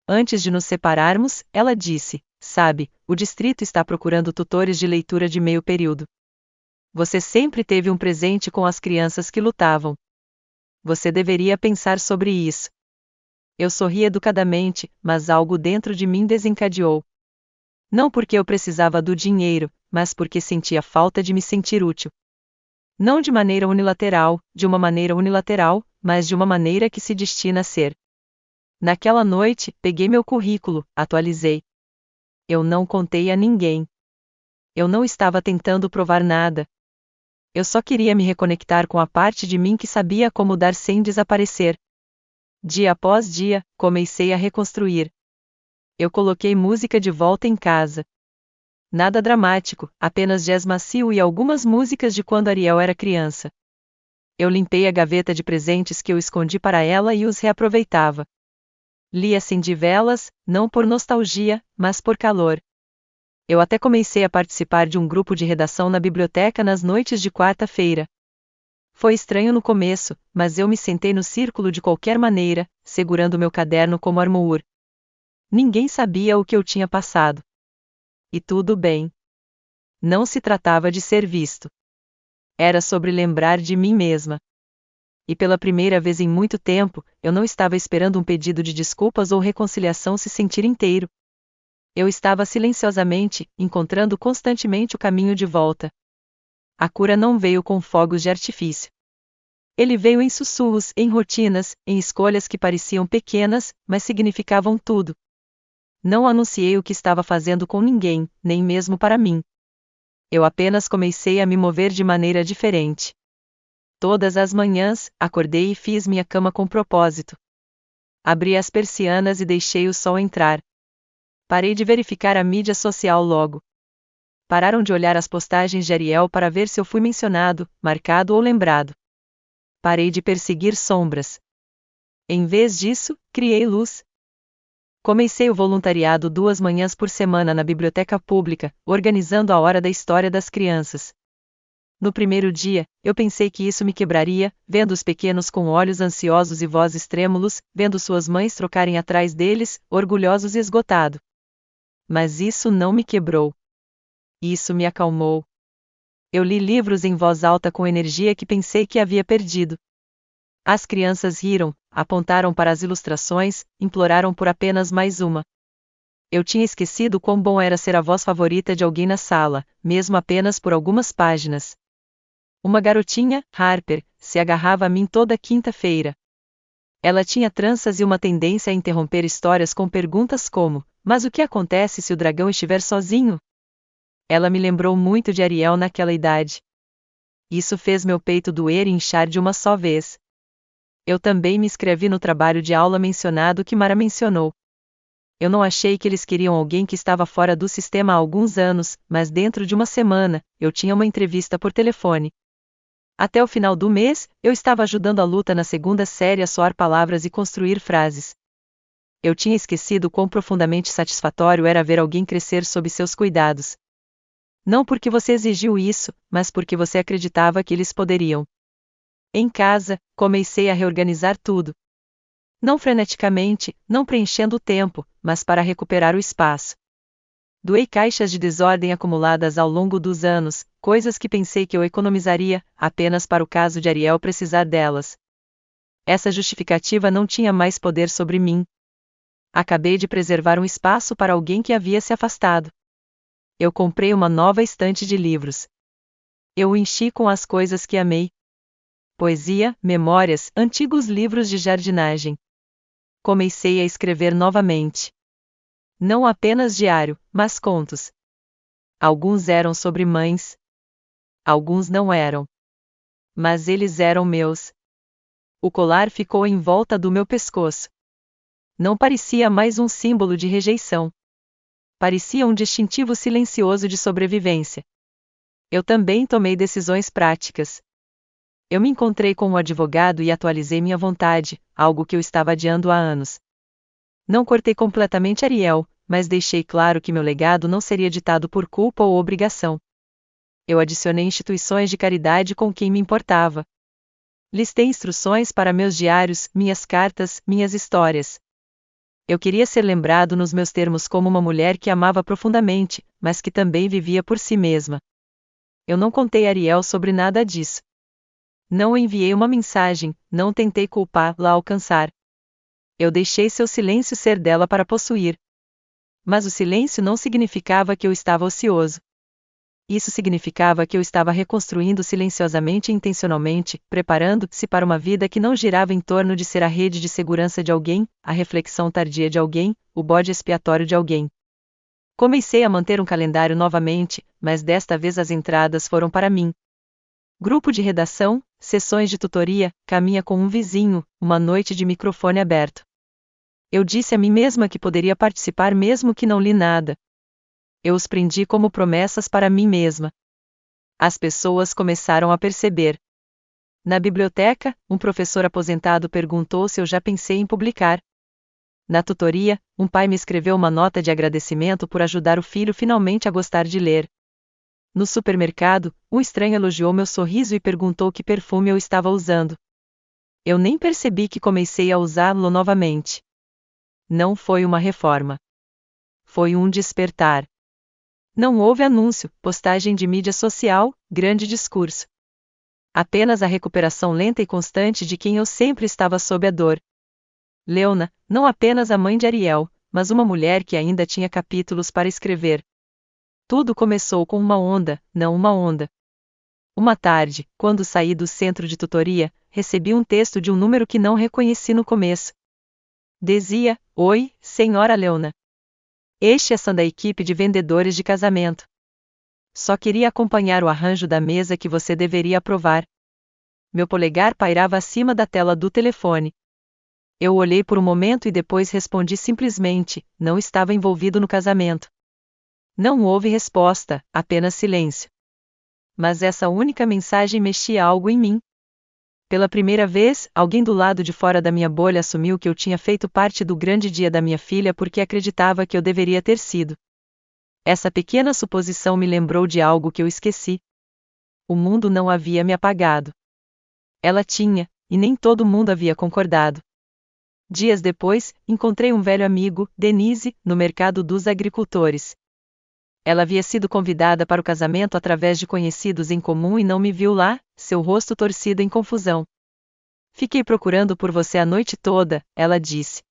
S1: Antes de nos separarmos, ela disse: sabe, o distrito está procurando tutores de leitura de meio período. Você sempre teve um presente com as crianças que lutavam. Você deveria pensar sobre isso. Eu sorri educadamente, mas algo dentro de mim desencadeou. Não porque eu precisava do dinheiro, mas porque sentia falta de me sentir útil. Não de maneira unilateral, de uma maneira unilateral, mas de uma maneira que se destina a ser. Naquela noite, peguei meu currículo, atualizei. Eu não contei a ninguém. Eu não estava tentando provar nada. Eu só queria me reconectar com a parte de mim que sabia como dar sem desaparecer. Dia após dia, comecei a reconstruir. Eu coloquei música de volta em casa. Nada dramático, apenas jazz macio e algumas músicas de quando Ariel era criança. Eu limpei a gaveta de presentes que eu escondi para ela e os reaproveitava. Li acendi velas, não por nostalgia, mas por calor. Eu até comecei a participar de um grupo de redação na biblioteca nas noites de quarta-feira. Foi estranho no começo, mas eu me sentei no círculo de qualquer maneira, segurando meu caderno como armour. Ninguém sabia o que eu tinha passado. E tudo bem. Não se tratava de ser visto. Era sobre lembrar de mim mesma. E pela primeira vez em muito tempo, eu não estava esperando um pedido de desculpas ou reconciliação se sentir inteiro. Eu estava silenciosamente, encontrando constantemente o caminho de volta. A cura não veio com fogos de artifício. Ele veio em sussurros, em rotinas, em escolhas que pareciam pequenas, mas significavam tudo. Não anunciei o que estava fazendo com ninguém, nem mesmo para mim. Eu apenas comecei a me mover de maneira diferente. Todas as manhãs, acordei e fiz minha cama com propósito. Abri as persianas e deixei o sol entrar. Parei de verificar a mídia social logo. Pararam de olhar as postagens de Ariel para ver se eu fui mencionado, marcado ou lembrado. Parei de perseguir sombras. Em vez disso, criei luz. Comecei o voluntariado 2 manhãs por semana na biblioteca pública, organizando a hora da história das crianças. No primeiro dia, eu pensei que isso me quebraria, vendo os pequenos com olhos ansiosos e vozes trêmulos, vendo suas mães trocarem atrás deles, orgulhosos e esgotados. Mas isso não me quebrou. Isso me acalmou. Eu li livros em voz alta com energia que pensei que havia perdido. As crianças riram, apontaram para as ilustrações, imploraram por apenas mais uma. Eu tinha esquecido quão bom era ser a voz favorita de alguém na sala, mesmo apenas por algumas páginas. Uma garotinha, Harper, se agarrava a mim toda quinta-feira. Ela tinha tranças e uma tendência a interromper histórias com perguntas como: mas o que acontece se o dragão estiver sozinho? Ela me lembrou muito de Ariel naquela idade. Isso fez meu peito doer e inchar de uma só vez. Eu também me inscrevi no trabalho de aula mencionado que Mara mencionou. Eu não achei que eles queriam alguém que estava fora do sistema há alguns anos, mas dentro de uma semana, eu tinha uma entrevista por telefone. Até o final do mês, eu estava ajudando a luta na segunda série a soar palavras e construir frases. Eu tinha esquecido quão profundamente satisfatório era ver alguém crescer sob seus cuidados. Não porque você exigiu isso, mas porque você acreditava que eles poderiam. Em casa, comecei a reorganizar tudo. Não freneticamente, não preenchendo o tempo, mas para recuperar o espaço. Doei caixas de desordem acumuladas ao longo dos anos, coisas que pensei que eu economizaria, apenas para o caso de Ariel precisar delas. Essa justificativa não tinha mais poder sobre mim. Acabei de preservar um espaço para alguém que havia se afastado. Eu comprei uma nova estante de livros. Eu o enchi com as coisas que amei. Poesia, memórias, antigos livros de jardinagem. Comecei a escrever novamente. Não apenas diário, mas contos. Alguns eram sobre mães. Alguns não eram. Mas eles eram meus. O colar ficou em volta do meu pescoço. Não parecia mais um símbolo de rejeição. Parecia um distintivo silencioso de sobrevivência. Eu também tomei decisões práticas. Eu me encontrei com um advogado e atualizei minha vontade, algo que eu estava adiando há anos. Não cortei completamente Ariel, mas deixei claro que meu legado não seria ditado por culpa ou obrigação. Eu adicionei instituições de caridade com quem me importava. Listei instruções para meus diários, minhas cartas, minhas histórias. Eu queria ser lembrado nos meus termos como uma mulher que amava profundamente, mas que também vivia por si mesma. Eu não contei a Ariel sobre nada disso. Não enviei uma mensagem, não tentei culpá-la a alcançar. Eu deixei seu silêncio ser dela para possuir. Mas o silêncio não significava que eu estava ocioso. Isso significava que eu estava reconstruindo silenciosamente e intencionalmente, preparando-se para uma vida que não girava em torno de ser a rede de segurança de alguém, a reflexão tardia de alguém, o bode expiatório de alguém. Comecei a manter um calendário novamente, mas desta vez as entradas foram para mim. Grupo de redação, sessões de tutoria, caminha com um vizinho, uma noite de microfone aberto. Eu disse a mim mesma que poderia participar mesmo que não li nada. Eu os prendi como promessas para mim mesma. As pessoas começaram a perceber. Na biblioteca, um professor aposentado perguntou se eu já pensei em publicar. Na tutoria, um pai me escreveu uma nota de agradecimento por ajudar o filho finalmente a gostar de ler. No supermercado, um estranho elogiou meu sorriso e perguntou que perfume eu estava usando. Eu nem percebi que comecei a usá-lo novamente. Não foi uma reforma. Foi um despertar. Não houve anúncio, postagem de mídia social, grande discurso. Apenas a recuperação lenta e constante de quem eu sempre estava sob a dor. Leona, não apenas a mãe de Ariel, mas uma mulher que ainda tinha capítulos para escrever. Tudo começou com uma onda, não uma onda. Uma tarde, quando saí do centro de tutoria, recebi um texto de um número que não reconheci no começo. Dizia: Oi, senhora Leona. Este é Sam da equipe de vendedores de casamento. Só queria acompanhar o arranjo da mesa que você deveria aprovar. Meu polegar pairava acima da tela do telefone. Eu olhei por um momento e depois respondi simplesmente: não estava envolvido no casamento. Não houve resposta, apenas silêncio. Mas essa única mensagem mexia algo em mim. Pela primeira vez, alguém do lado de fora da minha bolha assumiu que eu tinha feito parte do grande dia da minha filha porque acreditava que eu deveria ter sido. Essa pequena suposição me lembrou de algo que eu esqueci. O mundo não havia me apagado. Ela tinha, e nem todo mundo havia concordado. Dias depois, encontrei um velho amigo, Denise, no mercado dos agricultores. Ela havia sido convidada para o casamento através de conhecidos em comum e não me viu lá, seu rosto torcido em confusão. Fiquei procurando por você a noite toda, ela disse.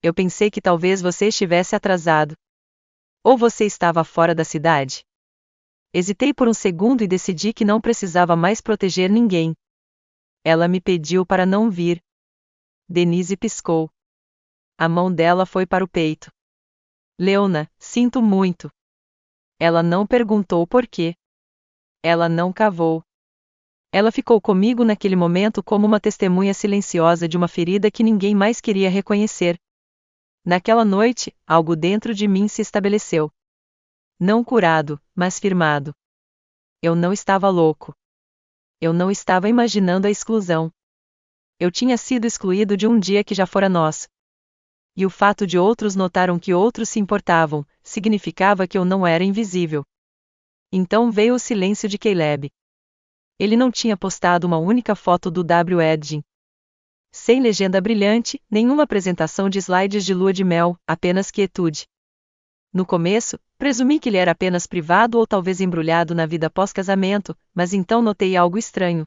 S1: Eu pensei que talvez você estivesse atrasado. Ou você estava fora da cidade? Hesitei por um segundo e decidi que não precisava mais proteger ninguém. Ela me pediu para não vir. Denise piscou. A mão dela foi para o peito. Leona, sinto muito. Ela não perguntou por quê. Ela não cavou. Ela ficou comigo naquele momento como uma testemunha silenciosa de uma ferida que ninguém mais queria reconhecer. Naquela noite, algo dentro de mim se estabeleceu. Não curado, mas firmado. Eu não estava louco. Eu não estava imaginando a exclusão. Eu tinha sido excluído de um dia que já fora nosso. E o fato de outros notaram que outros se importavam, significava que eu não era invisível. Então veio o silêncio de Caleb. Ele não tinha postado uma única foto do wedding. Sem legenda brilhante, nenhuma apresentação de slides de lua de mel, apenas quietude. No começo, presumi que ele era apenas privado ou talvez embrulhado na vida pós-casamento, mas então notei algo estranho.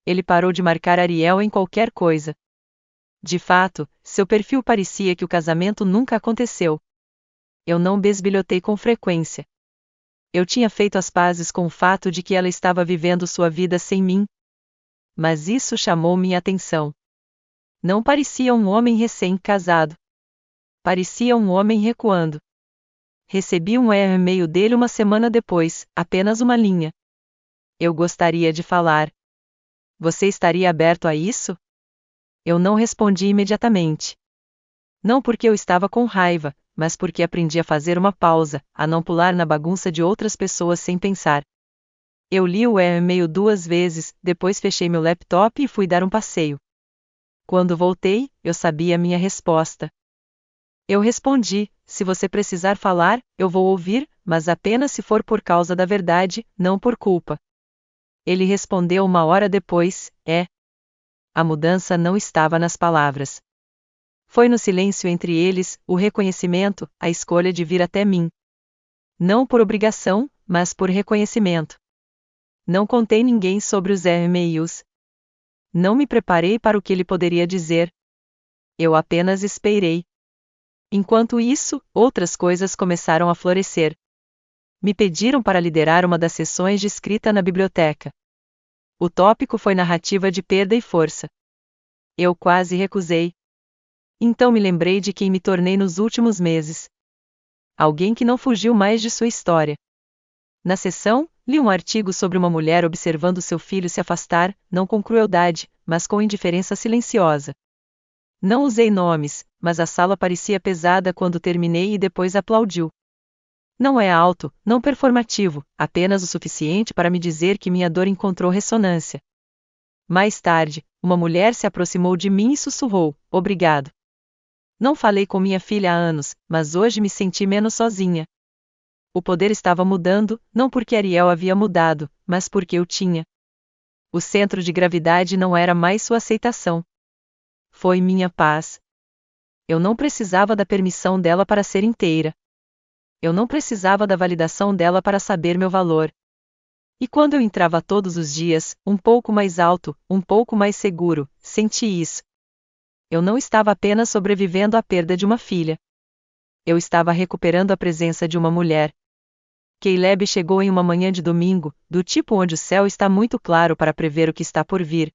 S1: Ele parou de marcar Ariel em qualquer coisa. De fato, seu perfil parecia que o casamento nunca aconteceu. Eu não bisbilhotei com frequência. Eu tinha feito as pazes com o fato de que ela estava vivendo sua vida sem mim. Mas isso chamou minha atenção. Não parecia um homem recém-casado. Parecia um homem recuando. Recebi um e-mail dele uma semana depois, apenas uma linha. Eu gostaria de falar. Você estaria aberto a isso? Eu não respondi imediatamente. Não porque eu estava com raiva, mas porque aprendi a fazer uma pausa, a não pular na bagunça de outras pessoas sem pensar. Eu li o e-mail 2 vezes, depois fechei meu laptop e fui dar um passeio. Quando voltei, eu sabia minha resposta. Eu respondi: se você precisar falar, eu vou ouvir, mas apenas se for por causa da verdade, não por culpa. Ele respondeu 1 hora depois: A mudança não estava nas palavras. Foi no silêncio entre eles, o reconhecimento, a escolha de vir até mim. Não por obrigação, mas por reconhecimento. Não contei ninguém sobre os e-mails. Não me preparei para o que ele poderia dizer. Eu apenas esperei. Enquanto isso, outras coisas começaram a florescer. Me pediram para liderar uma das sessões de escrita na biblioteca. O tópico foi narrativa de perda e força. Eu quase recusei. Então me lembrei de quem me tornei nos últimos meses. Alguém que não fugiu mais de sua história. Na sessão, li um artigo sobre uma mulher observando seu filho se afastar, não com crueldade, mas com indiferença silenciosa. Não usei nomes, mas a sala parecia pesada quando terminei e depois aplaudiu. Não é alto, não performativo, apenas o suficiente para me dizer que minha dor encontrou ressonância. Mais tarde, uma mulher se aproximou de mim e sussurrou: obrigado. Não falei com minha filha há anos, mas hoje me senti menos sozinha. O poder estava mudando, não porque Ariel havia mudado, mas porque eu tinha. O centro de gravidade não era mais sua aceitação. Foi minha paz. Eu não precisava da permissão dela para ser inteira. Eu não precisava da validação dela para saber meu valor. E quando eu entrava todos os dias, um pouco mais alto, um pouco mais seguro, senti isso. Eu não estava apenas sobrevivendo à perda de uma filha. Eu estava recuperando a presença de uma mulher. Caleb chegou em uma manhã de domingo, do tipo onde o céu está muito claro para prever o que está por vir.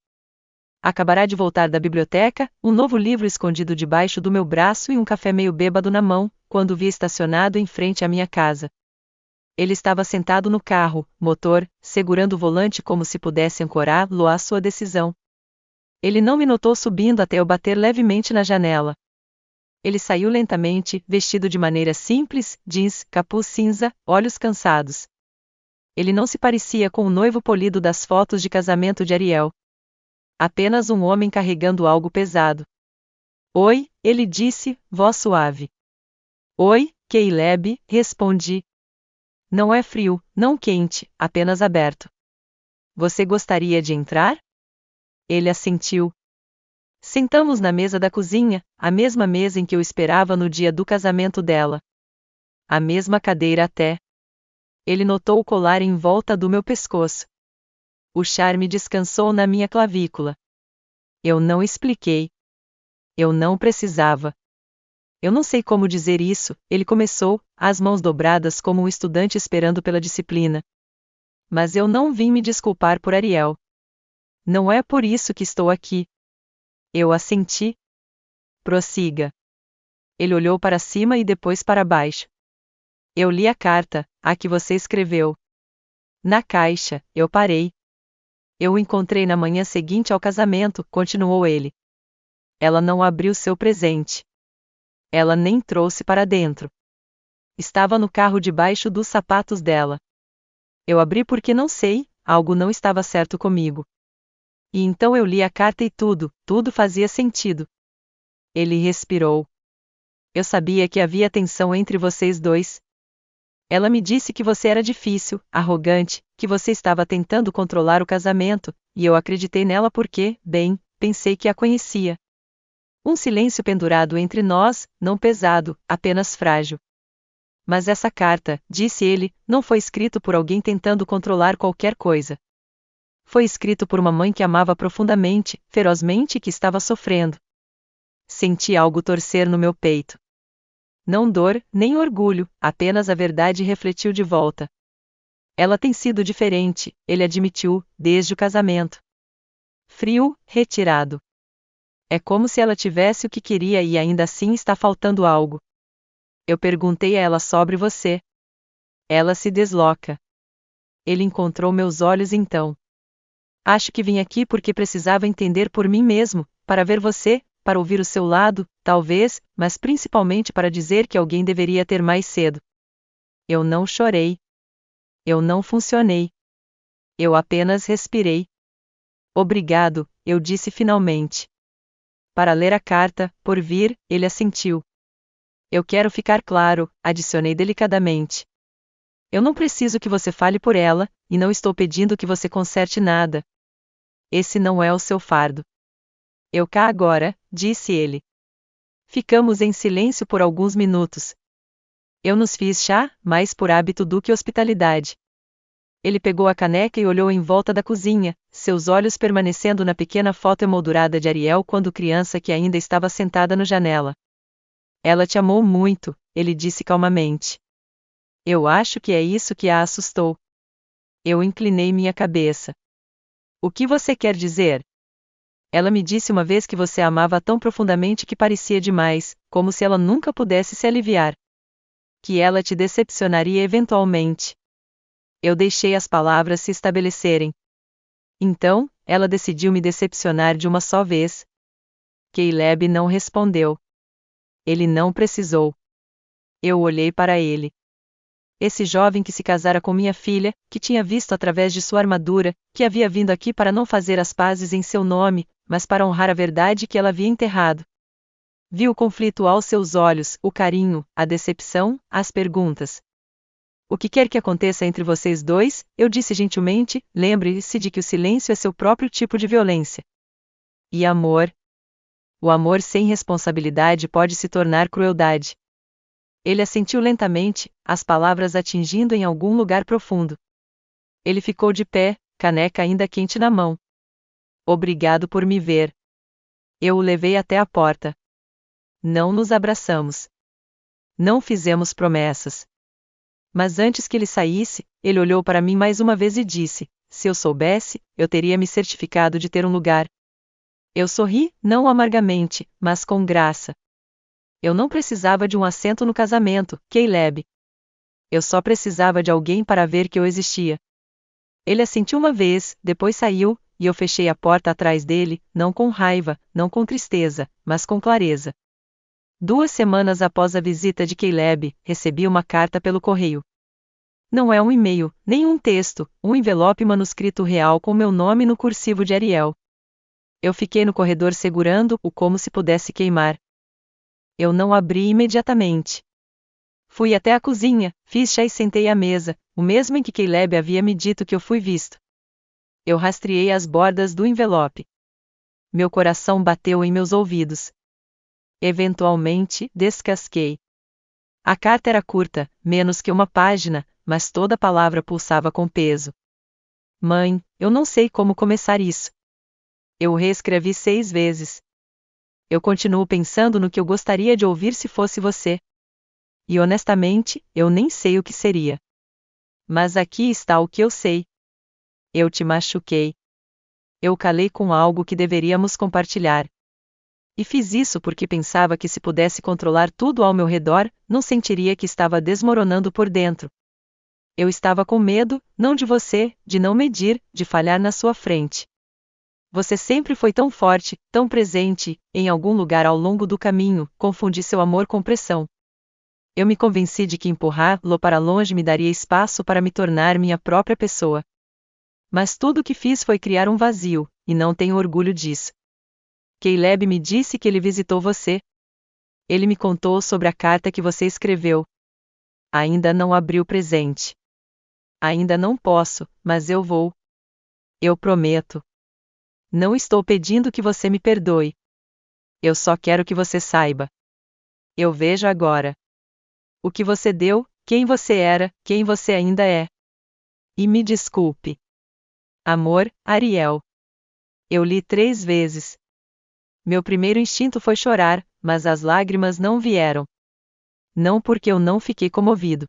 S1: Acabará de voltar da biblioteca, um novo livro escondido debaixo do meu braço e um café meio bêbado na mão, quando o vi estacionado em frente à minha casa. Ele estava sentado no carro, motor, segurando o volante como se pudesse ancorá-lo à sua decisão. Ele não me notou subindo até eu bater levemente na janela. Ele saiu lentamente, vestido de maneira simples, jeans, capuz cinza, olhos cansados. Ele não se parecia com o noivo polido das fotos de casamento de Ariel. Apenas um homem carregando algo pesado. Oi, ele disse, voz suave. Oi, Caleb, respondi. Não é frio, não quente, apenas aberto. Você gostaria de entrar? Ele assentiu. Sentamos na mesa da cozinha, a mesma mesa em que eu esperava no dia do casamento dela. A mesma cadeira até. Ele notou o colar em volta do meu pescoço. O charme descansou na minha clavícula. Eu não expliquei. Eu não precisava. Eu não sei como dizer isso, ele começou, as mãos dobradas como um estudante esperando pela disciplina. Mas eu não vim me desculpar por Ariel. Não é por isso que estou aqui. Eu assenti. Prossiga. Ele olhou para cima e depois para baixo. Eu li a carta, a que você escreveu. Na caixa, eu parei. Eu o encontrei na manhã seguinte ao casamento, continuou ele. Ela não abriu seu presente. Ela nem trouxe para dentro. Estava no carro debaixo dos sapatos dela. Eu abri porque não sei, algo não estava certo comigo. E então eu li a carta e tudo fazia sentido. Ele respirou. Eu sabia que havia tensão entre vocês dois. Ela me disse que você era difícil, arrogante, que você estava tentando controlar o casamento, e eu acreditei nela porque, bem, pensei que a conhecia. Um silêncio pendurado entre nós, não pesado, apenas frágil. Mas essa carta, disse ele, não foi escrito por alguém tentando controlar qualquer coisa. Foi escrito por uma mãe que amava profundamente, ferozmente e que estava sofrendo. Senti algo torcer no meu peito. Não dor, nem orgulho, apenas a verdade refletiu de volta. Ela tem sido diferente, ele admitiu, desde o casamento. Frio, retirado. É como se ela tivesse o que queria e ainda assim está faltando algo. Eu perguntei a ela sobre você. Ela se desloca. Ele encontrou meus olhos então. Acho que vim aqui porque precisava entender por mim mesmo, para ver você, para ouvir o seu lado, talvez, mas principalmente para dizer que alguém deveria ter mais cedo. Eu não chorei. Eu não funcionei. Eu apenas respirei. Obrigado, eu disse finalmente. Para ler a carta, por vir, ele assentiu. Eu quero ficar claro, adicionei delicadamente. Eu não preciso que você fale por ela, e não estou pedindo que você conserte nada. Esse não é o seu fardo. Eu cá agora, disse ele. Ficamos em silêncio por alguns minutos. Eu nos fiz chá, mais por hábito do que hospitalidade. Ele pegou a caneca e olhou em volta da cozinha, seus olhos permanecendo na pequena foto emoldurada de Ariel quando criança que ainda estava sentada na janela. Ela te amou muito, ele disse calmamente. Eu acho que é isso que a assustou. Eu inclinei minha cabeça. O que você quer dizer? Ela me disse uma vez que você a amava tão profundamente que parecia demais, como se ela nunca pudesse se aliviar. Que ela te decepcionaria eventualmente. Eu deixei as palavras se estabelecerem. Então, ela decidiu me decepcionar de uma só vez. Caleb não respondeu. Ele não precisou. Eu olhei para ele. Esse jovem que se casara com minha filha, que tinha visto através de sua armadura, que havia vindo aqui para não fazer as pazes em seu nome, mas para honrar a verdade que ela havia enterrado. Vi o conflito aos seus olhos, o carinho, a decepção, as perguntas. O que quer que aconteça entre vocês dois, eu disse gentilmente, lembre-se de que o silêncio é seu próprio tipo de violência. E amor? O amor sem responsabilidade pode se tornar crueldade. Ele assentiu lentamente, as palavras atingindo em algum lugar profundo. Ele ficou de pé, caneca ainda quente na mão. Obrigado por me ver. Eu o levei até a porta. Não nos abraçamos. Não fizemos promessas. Mas antes que ele saísse, ele olhou para mim mais uma vez e disse: se eu soubesse, eu teria me certificado de ter um lugar. Eu sorri, não amargamente, mas com graça. Eu não precisava de um assento no casamento, Caleb. Eu só precisava de alguém para ver que eu existia. Ele assentiu uma vez, depois saiu, e eu fechei a porta atrás dele, não com raiva, não com tristeza, mas com clareza. 2 semanas após a visita de Caleb, recebi uma carta pelo correio. Não é um e-mail, nem um texto, um envelope manuscrito real com meu nome no cursivo de Ariel. Eu fiquei no corredor segurando-o como se pudesse queimar. Eu não abri imediatamente. Fui até a cozinha, fiz chá e sentei à mesa, o mesmo em que Caleb havia me dito que eu fui visto. Eu rastreei as bordas do envelope. Meu coração bateu em meus ouvidos. Eventualmente, descasquei. A carta era curta, menos que uma página, mas toda palavra pulsava com peso. Mãe, eu não sei como começar isso. Eu o reescrevi 6 vezes. Eu continuo pensando no que eu gostaria de ouvir se fosse você. E honestamente, eu nem sei o que seria. Mas aqui está o que eu sei. Eu te machuquei. Eu calei com algo que deveríamos compartilhar. E fiz isso porque pensava que se pudesse controlar tudo ao meu redor, não sentiria que estava desmoronando por dentro. Eu estava com medo, não de você, de não medir, de falhar na sua frente. Você sempre foi tão forte, tão presente, em algum lugar ao longo do caminho, confundi seu amor com pressão. Eu me convenci de que empurrá-lo para longe me daria espaço para me tornar minha própria pessoa. Mas tudo o que fiz foi criar um vazio, e não tenho orgulho disso. Caleb me disse que ele visitou você. Ele me contou sobre a carta que você escreveu. Ainda não abri o presente. Ainda não posso, mas eu vou. Eu prometo. Não estou pedindo que você me perdoe. Eu só quero que você saiba. Eu vejo agora. O que você deu, quem você era, quem você ainda é. E me desculpe. Amor, Ariel. Eu li 3 vezes. Meu primeiro instinto foi chorar, mas as lágrimas não vieram. Não porque eu não fiquei comovido.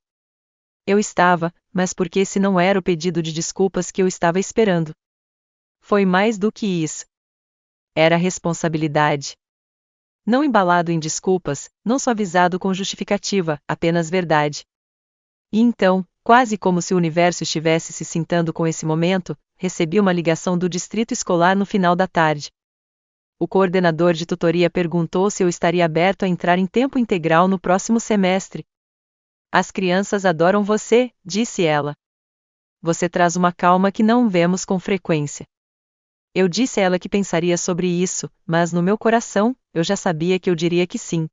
S1: Eu estava, mas porque esse não era o pedido de desculpas que eu estava esperando. Foi mais do que isso. Era responsabilidade. Não embalado em desculpas, não suavizado com justificativa, apenas verdade. E então, quase como se o universo estivesse se sintando com esse momento, recebi uma ligação do distrito escolar no final da tarde. O coordenador de tutoria perguntou se eu estaria aberto a entrar em tempo integral no próximo semestre. As crianças adoram você, disse ela. Você traz uma calma que não vemos com frequência. Eu disse a ela que pensaria sobre isso, mas no meu coração, eu já sabia que eu diria que sim.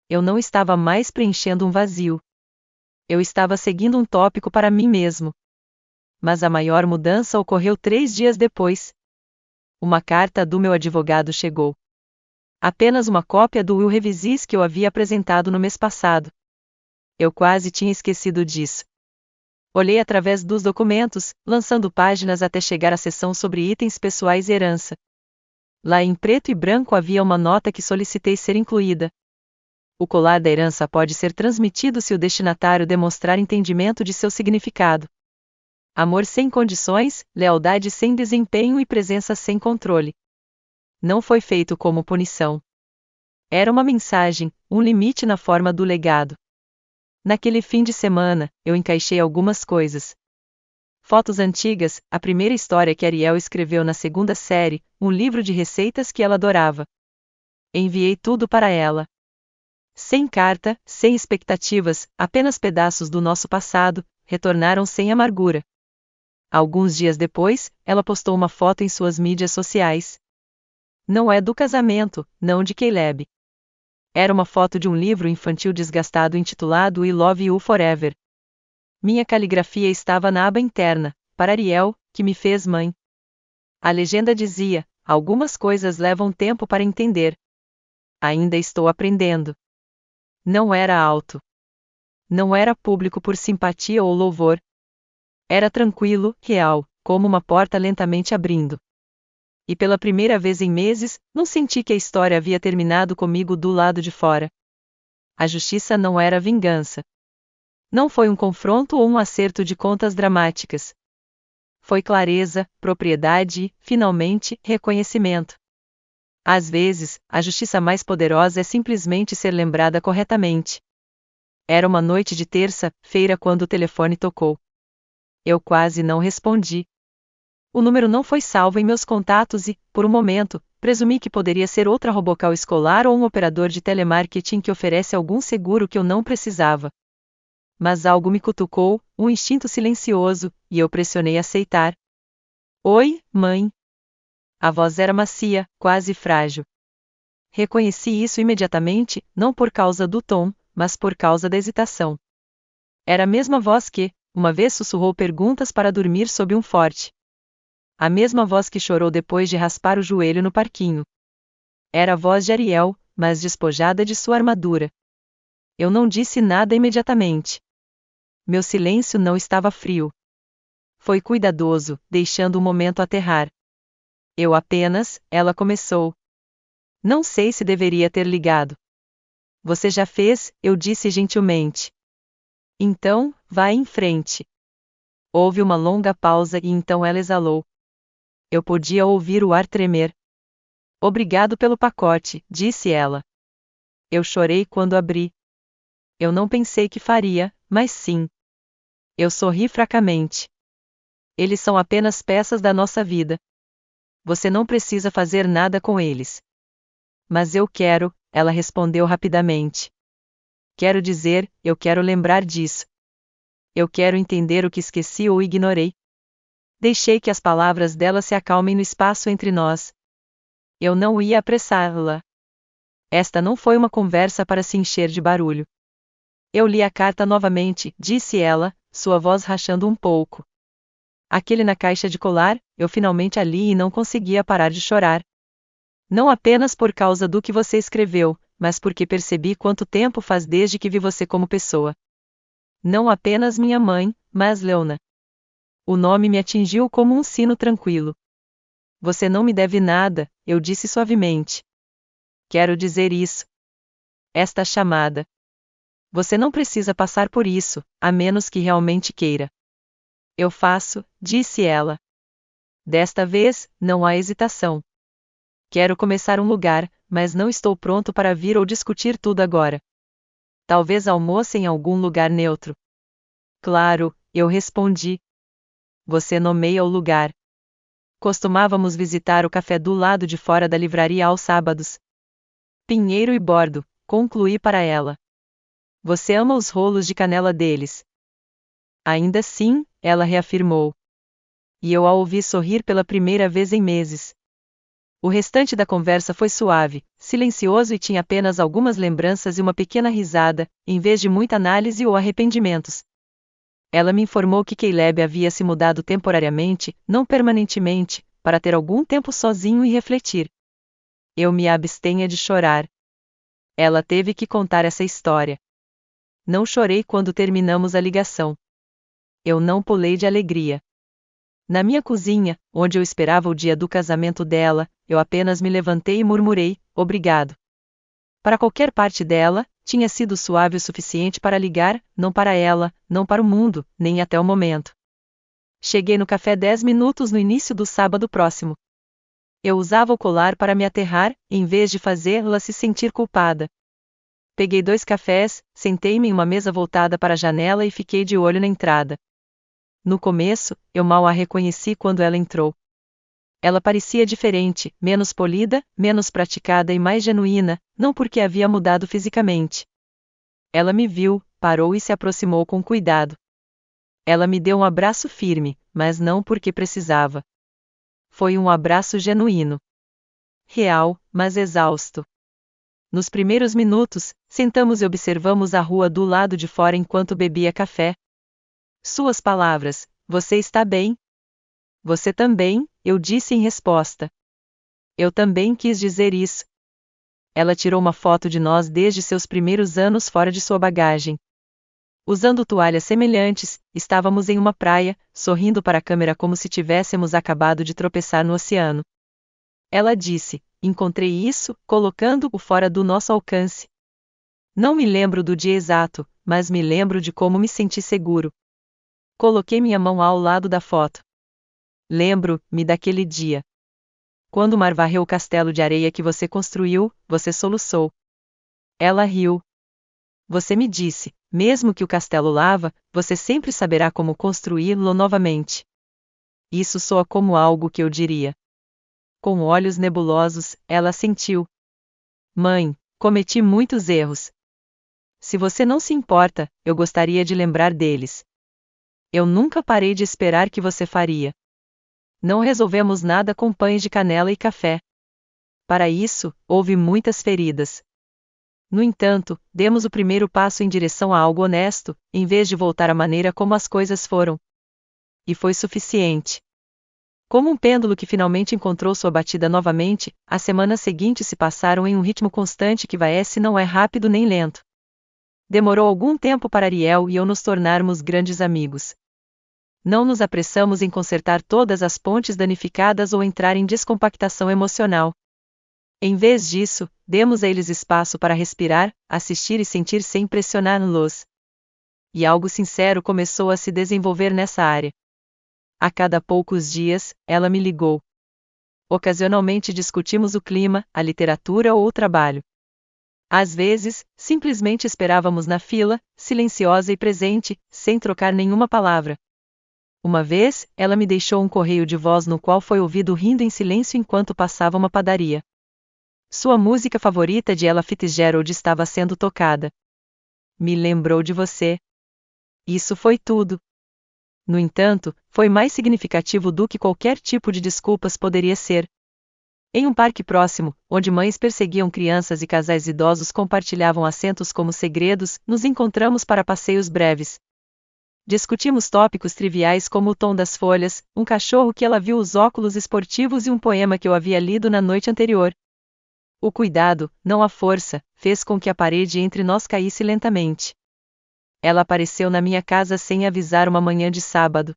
S1: Eu não estava mais preenchendo um vazio. Eu estava seguindo um tópico para mim mesmo. Mas a maior mudança ocorreu 3 dias depois. Uma carta do meu advogado chegou. Apenas uma cópia do will revisis que eu havia apresentado no mês passado. Eu quase tinha esquecido disso. Olhei através dos documentos, lançando páginas até chegar à seção sobre itens pessoais e herança. Lá em preto e branco havia uma nota que solicitei ser incluída. O colar da herança pode ser transmitido se o destinatário demonstrar entendimento de seu significado. Amor sem condições, lealdade sem desempenho e presença sem controle. Não foi feito como punição. Era uma mensagem, um limite na forma do legado. Naquele fim de semana, eu encaixei algumas coisas. Fotos antigas, a primeira história que Ariel escreveu na 2ª série, um livro de receitas que ela adorava. Enviei tudo para ela. Sem carta, sem expectativas, apenas pedaços do nosso passado, retornaram sem amargura. Alguns dias depois, ela postou uma foto em suas mídias sociais. Não é do casamento, não de Caleb. Era uma foto de um livro infantil desgastado intitulado We Love You Forever. Minha caligrafia estava na aba interna, para Ariel, que me fez mãe. A legenda dizia: algumas coisas levam tempo para entender. Ainda estou aprendendo. Não era alto. Não era público por simpatia ou louvor. Era tranquilo, real, como uma porta lentamente abrindo. E pela primeira vez em meses, não senti que a história havia terminado comigo do lado de fora. A justiça não era vingança. Não foi um confronto ou um acerto de contas dramáticas. Foi clareza, propriedade e, finalmente, reconhecimento. Às vezes, a justiça mais poderosa é simplesmente ser lembrada corretamente. Era uma noite de terça-feira quando o telefone tocou. Eu quase não respondi. O número não foi salvo em meus contatos e, por um momento, presumi que poderia ser outra robocall escolar ou um operador de telemarketing que oferece algum seguro que eu não precisava. Mas algo me cutucou, um instinto silencioso, e eu pressionei aceitar. Oi, mãe. A voz era macia, quase frágil. Reconheci isso imediatamente, não por causa do tom, mas por causa da hesitação. Era a mesma voz que, uma vez sussurrou perguntas para dormir sob um forte. A mesma voz que chorou depois de raspar o joelho no parquinho. Era a voz de Ariel, mas despojada de sua armadura. Eu não disse nada imediatamente. Meu silêncio não estava frio. Foi cuidadoso, deixando o momento aterrar. Ela começou. Não sei se deveria ter ligado. Você já fez, eu disse gentilmente. Então, vá em frente. Houve uma longa pausa e então ela exalou. Eu podia ouvir o ar tremer. Obrigado pelo pacote, disse ela. Eu chorei quando abri. Eu não pensei que faria, mas sim. Eu sorri fracamente. Eles são apenas peças da nossa vida. Você não precisa fazer nada com eles. Mas eu quero, ela respondeu rapidamente. Quero dizer, eu quero lembrar disso. Eu quero entender o que esqueci ou ignorei. Deixei que as palavras dela se acalmem no espaço entre nós. Eu não ia apressá-la. Esta não foi uma conversa para se encher de barulho. Eu li a carta novamente, disse ela, sua voz rachando um pouco. Aquele na caixa de colar, eu finalmente a li e não conseguia parar de chorar. Não apenas por causa do que você escreveu, mas porque percebi quanto tempo faz desde que vi você como pessoa. Não apenas minha mãe, mas Leona. O nome me atingiu como um sino tranquilo. Você não me deve nada, eu disse suavemente. Quero dizer isso. Esta chamada. Você não precisa passar por isso, a menos que realmente queira. Eu faço, disse ela. Desta vez, não há hesitação. Quero começar um lugar, mas não estou pronto para vir ou discutir tudo agora. Talvez almoce em algum lugar neutro. Claro, eu respondi. Você nomeia o lugar. Costumávamos visitar o café do lado de fora da livraria aos sábados. Pinheiro e Bordo, concluí para ela. Você ama os rolos de canela deles. Ainda assim, ela reafirmou. E eu a ouvi sorrir pela primeira vez em meses. O restante da conversa foi suave, silencioso e tinha apenas algumas lembranças e uma pequena risada, em vez de muita análise ou arrependimentos. Ela me informou que Caleb havia se mudado temporariamente, não permanentemente, para ter algum tempo sozinho e refletir. Eu me abstenha de chorar. Ela teve que contar essa história. Não chorei quando terminamos a ligação. Eu não pulei de alegria. Na minha cozinha, onde eu esperava o dia do casamento dela, eu apenas me levantei e murmurei, obrigado. Para qualquer parte dela, tinha sido suave o suficiente para ligar, não para ela, não para o mundo, nem até o momento. Cheguei no café 10 minutos no início do sábado próximo. Eu usava o colar para me aterrar, em vez de fazê-la se sentir culpada. Peguei 2 cafés, sentei-me em uma mesa voltada para a janela e fiquei de olho na entrada. No começo, eu mal a reconheci quando ela entrou. Ela parecia diferente, menos polida, menos praticada e mais genuína, não porque havia mudado fisicamente. Ela me viu, parou e se aproximou com cuidado. Ela me deu um abraço firme, mas não porque precisava. Foi um abraço genuíno. Real, mas exausto. Nos primeiros minutos, sentamos e observamos a rua do lado de fora enquanto bebia café. Suas palavras, você está bem? Você também, eu disse em resposta. Eu também quis dizer isso. Ela tirou uma foto de nós desde seus primeiros anos fora de sua bagagem. Usando toalhas semelhantes, estávamos em uma praia, sorrindo para a câmera como se tivéssemos acabado de tropeçar no oceano. Ela disse, encontrei isso, colocando-o fora do nosso alcance. Não me lembro do dia exato, mas me lembro de como me senti seguro. Coloquei minha mão ao lado da foto. Lembro-me daquele dia. Quando o mar varreu o castelo de areia que você construiu, você soluçou. Ela riu. Você me disse, mesmo que o castelo lava, você sempre saberá como construí-lo novamente. Isso soa como algo que eu diria. Com olhos nebulosos, ela assentiu. Mãe, cometi muitos erros. Se você não se importa, eu gostaria de lembrar deles. Eu nunca parei de esperar que você faria. Não resolvemos nada com pães de canela e café. Para isso, houve muitas feridas. No entanto, demos o primeiro passo em direção a algo honesto, em vez de voltar à maneira como as coisas foram. E foi suficiente. Como um pêndulo que finalmente encontrou sua batida novamente, as semanas seguintes se passaram em um ritmo constante que não é rápido nem lento. Demorou algum tempo para Ariel e eu nos tornarmos grandes amigos. Não nos apressamos em consertar todas as pontes danificadas ou entrar em descompactação emocional. Em vez disso, demos a eles espaço para respirar, assistir e sentir sem pressioná-los. E algo sincero começou a se desenvolver nessa área. A cada poucos dias, ela me ligou. Ocasionalmente discutimos o clima, a literatura ou o trabalho. Às vezes, simplesmente esperávamos na fila, silenciosa e presente, sem trocar nenhuma palavra. Uma vez, ela me deixou um correio de voz no qual foi ouvido rindo em silêncio enquanto passava uma padaria. Sua música favorita de Ella Fitzgerald estava sendo tocada. Me lembrou de você. Isso foi tudo. No entanto, foi mais significativo do que qualquer tipo de desculpas poderia ser. Em um parque próximo, onde mães perseguiam crianças e casais idosos compartilhavam assentos como segredos, nos encontramos para passeios breves. Discutimos tópicos triviais como o tom das folhas, um cachorro que ela viu, os óculos esportivos e um poema que eu havia lido na noite anterior. O cuidado, não a força, fez com que a parede entre nós caísse lentamente. Ela apareceu na minha casa sem avisar uma manhã de sábado.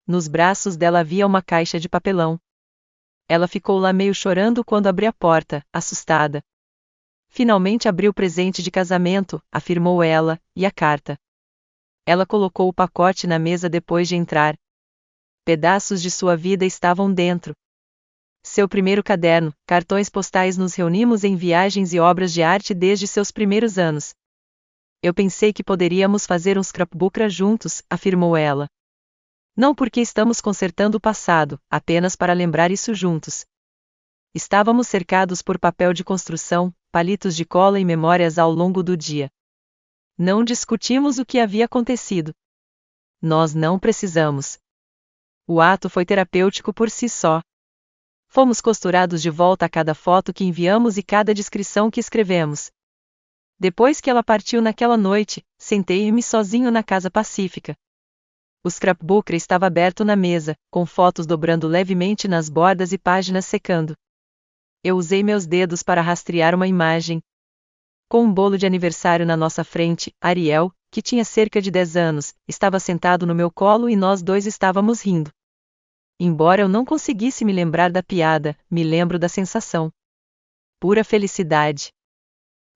S1: Nos braços dela havia uma caixa de papelão. Ela ficou lá meio chorando quando abri a porta, assustada. Finalmente abri o presente de casamento, afirmou ela, e a carta. Ela colocou o pacote na mesa depois de entrar. Pedaços de sua vida estavam dentro. Seu primeiro caderno, cartões postais. Nos reunimos em viagens e obras de arte desde seus primeiros anos. Eu pensei que poderíamos fazer um scrapbook juntos, afirmou ela. Não porque estamos consertando o passado, apenas para lembrar isso juntos. Estávamos cercados por papel de construção, palitos de cola e memórias ao longo do dia. Não discutimos o que havia acontecido. Nós não precisamos. O ato foi terapêutico por si só. Fomos costurados de volta a cada foto que enviamos e cada descrição que escrevemos. Depois que ela partiu naquela noite, sentei-me sozinho na casa pacífica. O scrapbook estava aberto na mesa, com fotos dobrando levemente nas bordas e páginas secando. Eu usei meus dedos para rastrear uma imagem. Com um bolo de aniversário na nossa frente, Ariel, que tinha cerca de 10 anos, estava sentado no meu colo e nós dois estávamos rindo. Embora eu não conseguisse me lembrar da piada, me lembro da sensação. Pura felicidade.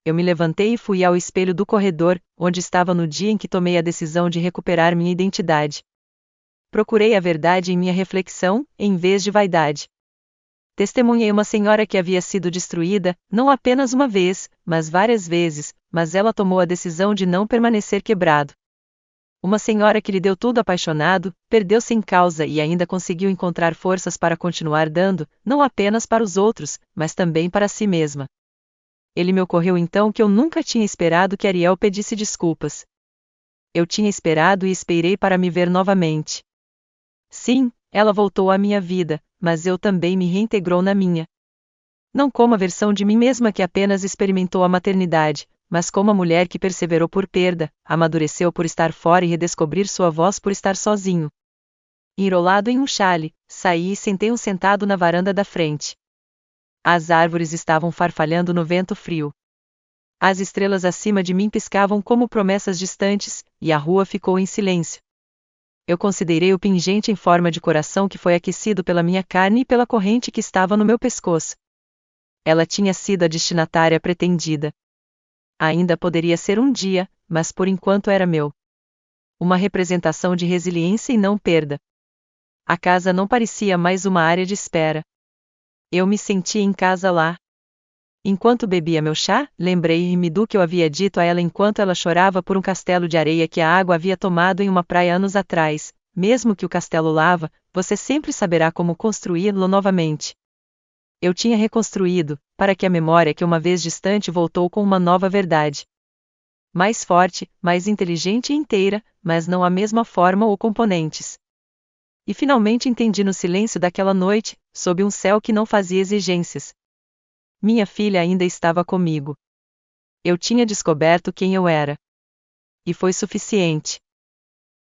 S1: Eu me levantei e fui ao espelho do corredor, onde estava no dia em que tomei a decisão de recuperar minha identidade. Procurei a verdade em minha reflexão, em vez de vaidade. Testemunhei uma senhora que havia sido destruída, não apenas uma vez, mas várias vezes, mas ela tomou a decisão de não permanecer quebrado. Uma senhora que lhe deu tudo apaixonado, perdeu sem causa e ainda conseguiu encontrar forças para continuar dando, não apenas para os outros, mas também para si mesma. Ele me ocorreu então que eu nunca tinha esperado que Ariel pedisse desculpas. Eu tinha esperado e esperei para me ver novamente. Sim, ela voltou à minha vida, mas eu também me reintegrou na minha. Não como a versão de mim mesma que apenas experimentou a maternidade, mas como a mulher que perseverou por perda, amadureceu por estar fora e redescobrir sua voz por estar sozinho. Enrolado em um chale, saí e sentei-me sentado na varanda da frente. As árvores estavam farfalhando no vento frio. As estrelas acima de mim piscavam como promessas distantes, e a rua ficou em silêncio. Eu considerei o pingente em forma de coração que foi aquecido pela minha carne e pela corrente que estava no meu pescoço. Ela tinha sido a destinatária pretendida. Ainda poderia ser um dia, mas por enquanto era meu. Uma representação de resiliência e não perda. A casa não parecia mais uma área de espera. Eu me sentia em casa lá. Enquanto bebia meu chá, lembrei-me do que eu havia dito a ela enquanto ela chorava por um castelo de areia que a água havia tomado em uma praia anos atrás. Mesmo que o castelo lava, você sempre saberá como construí-lo novamente. Eu tinha reconstruído, para que a memória que uma vez distante voltou com uma nova verdade. Mais forte, mais inteligente e inteira, mas não a mesma forma ou componentes. E finalmente entendi no silêncio daquela noite, sob um céu que não fazia exigências. Minha filha ainda estava comigo. Eu tinha descoberto quem eu era. E foi suficiente.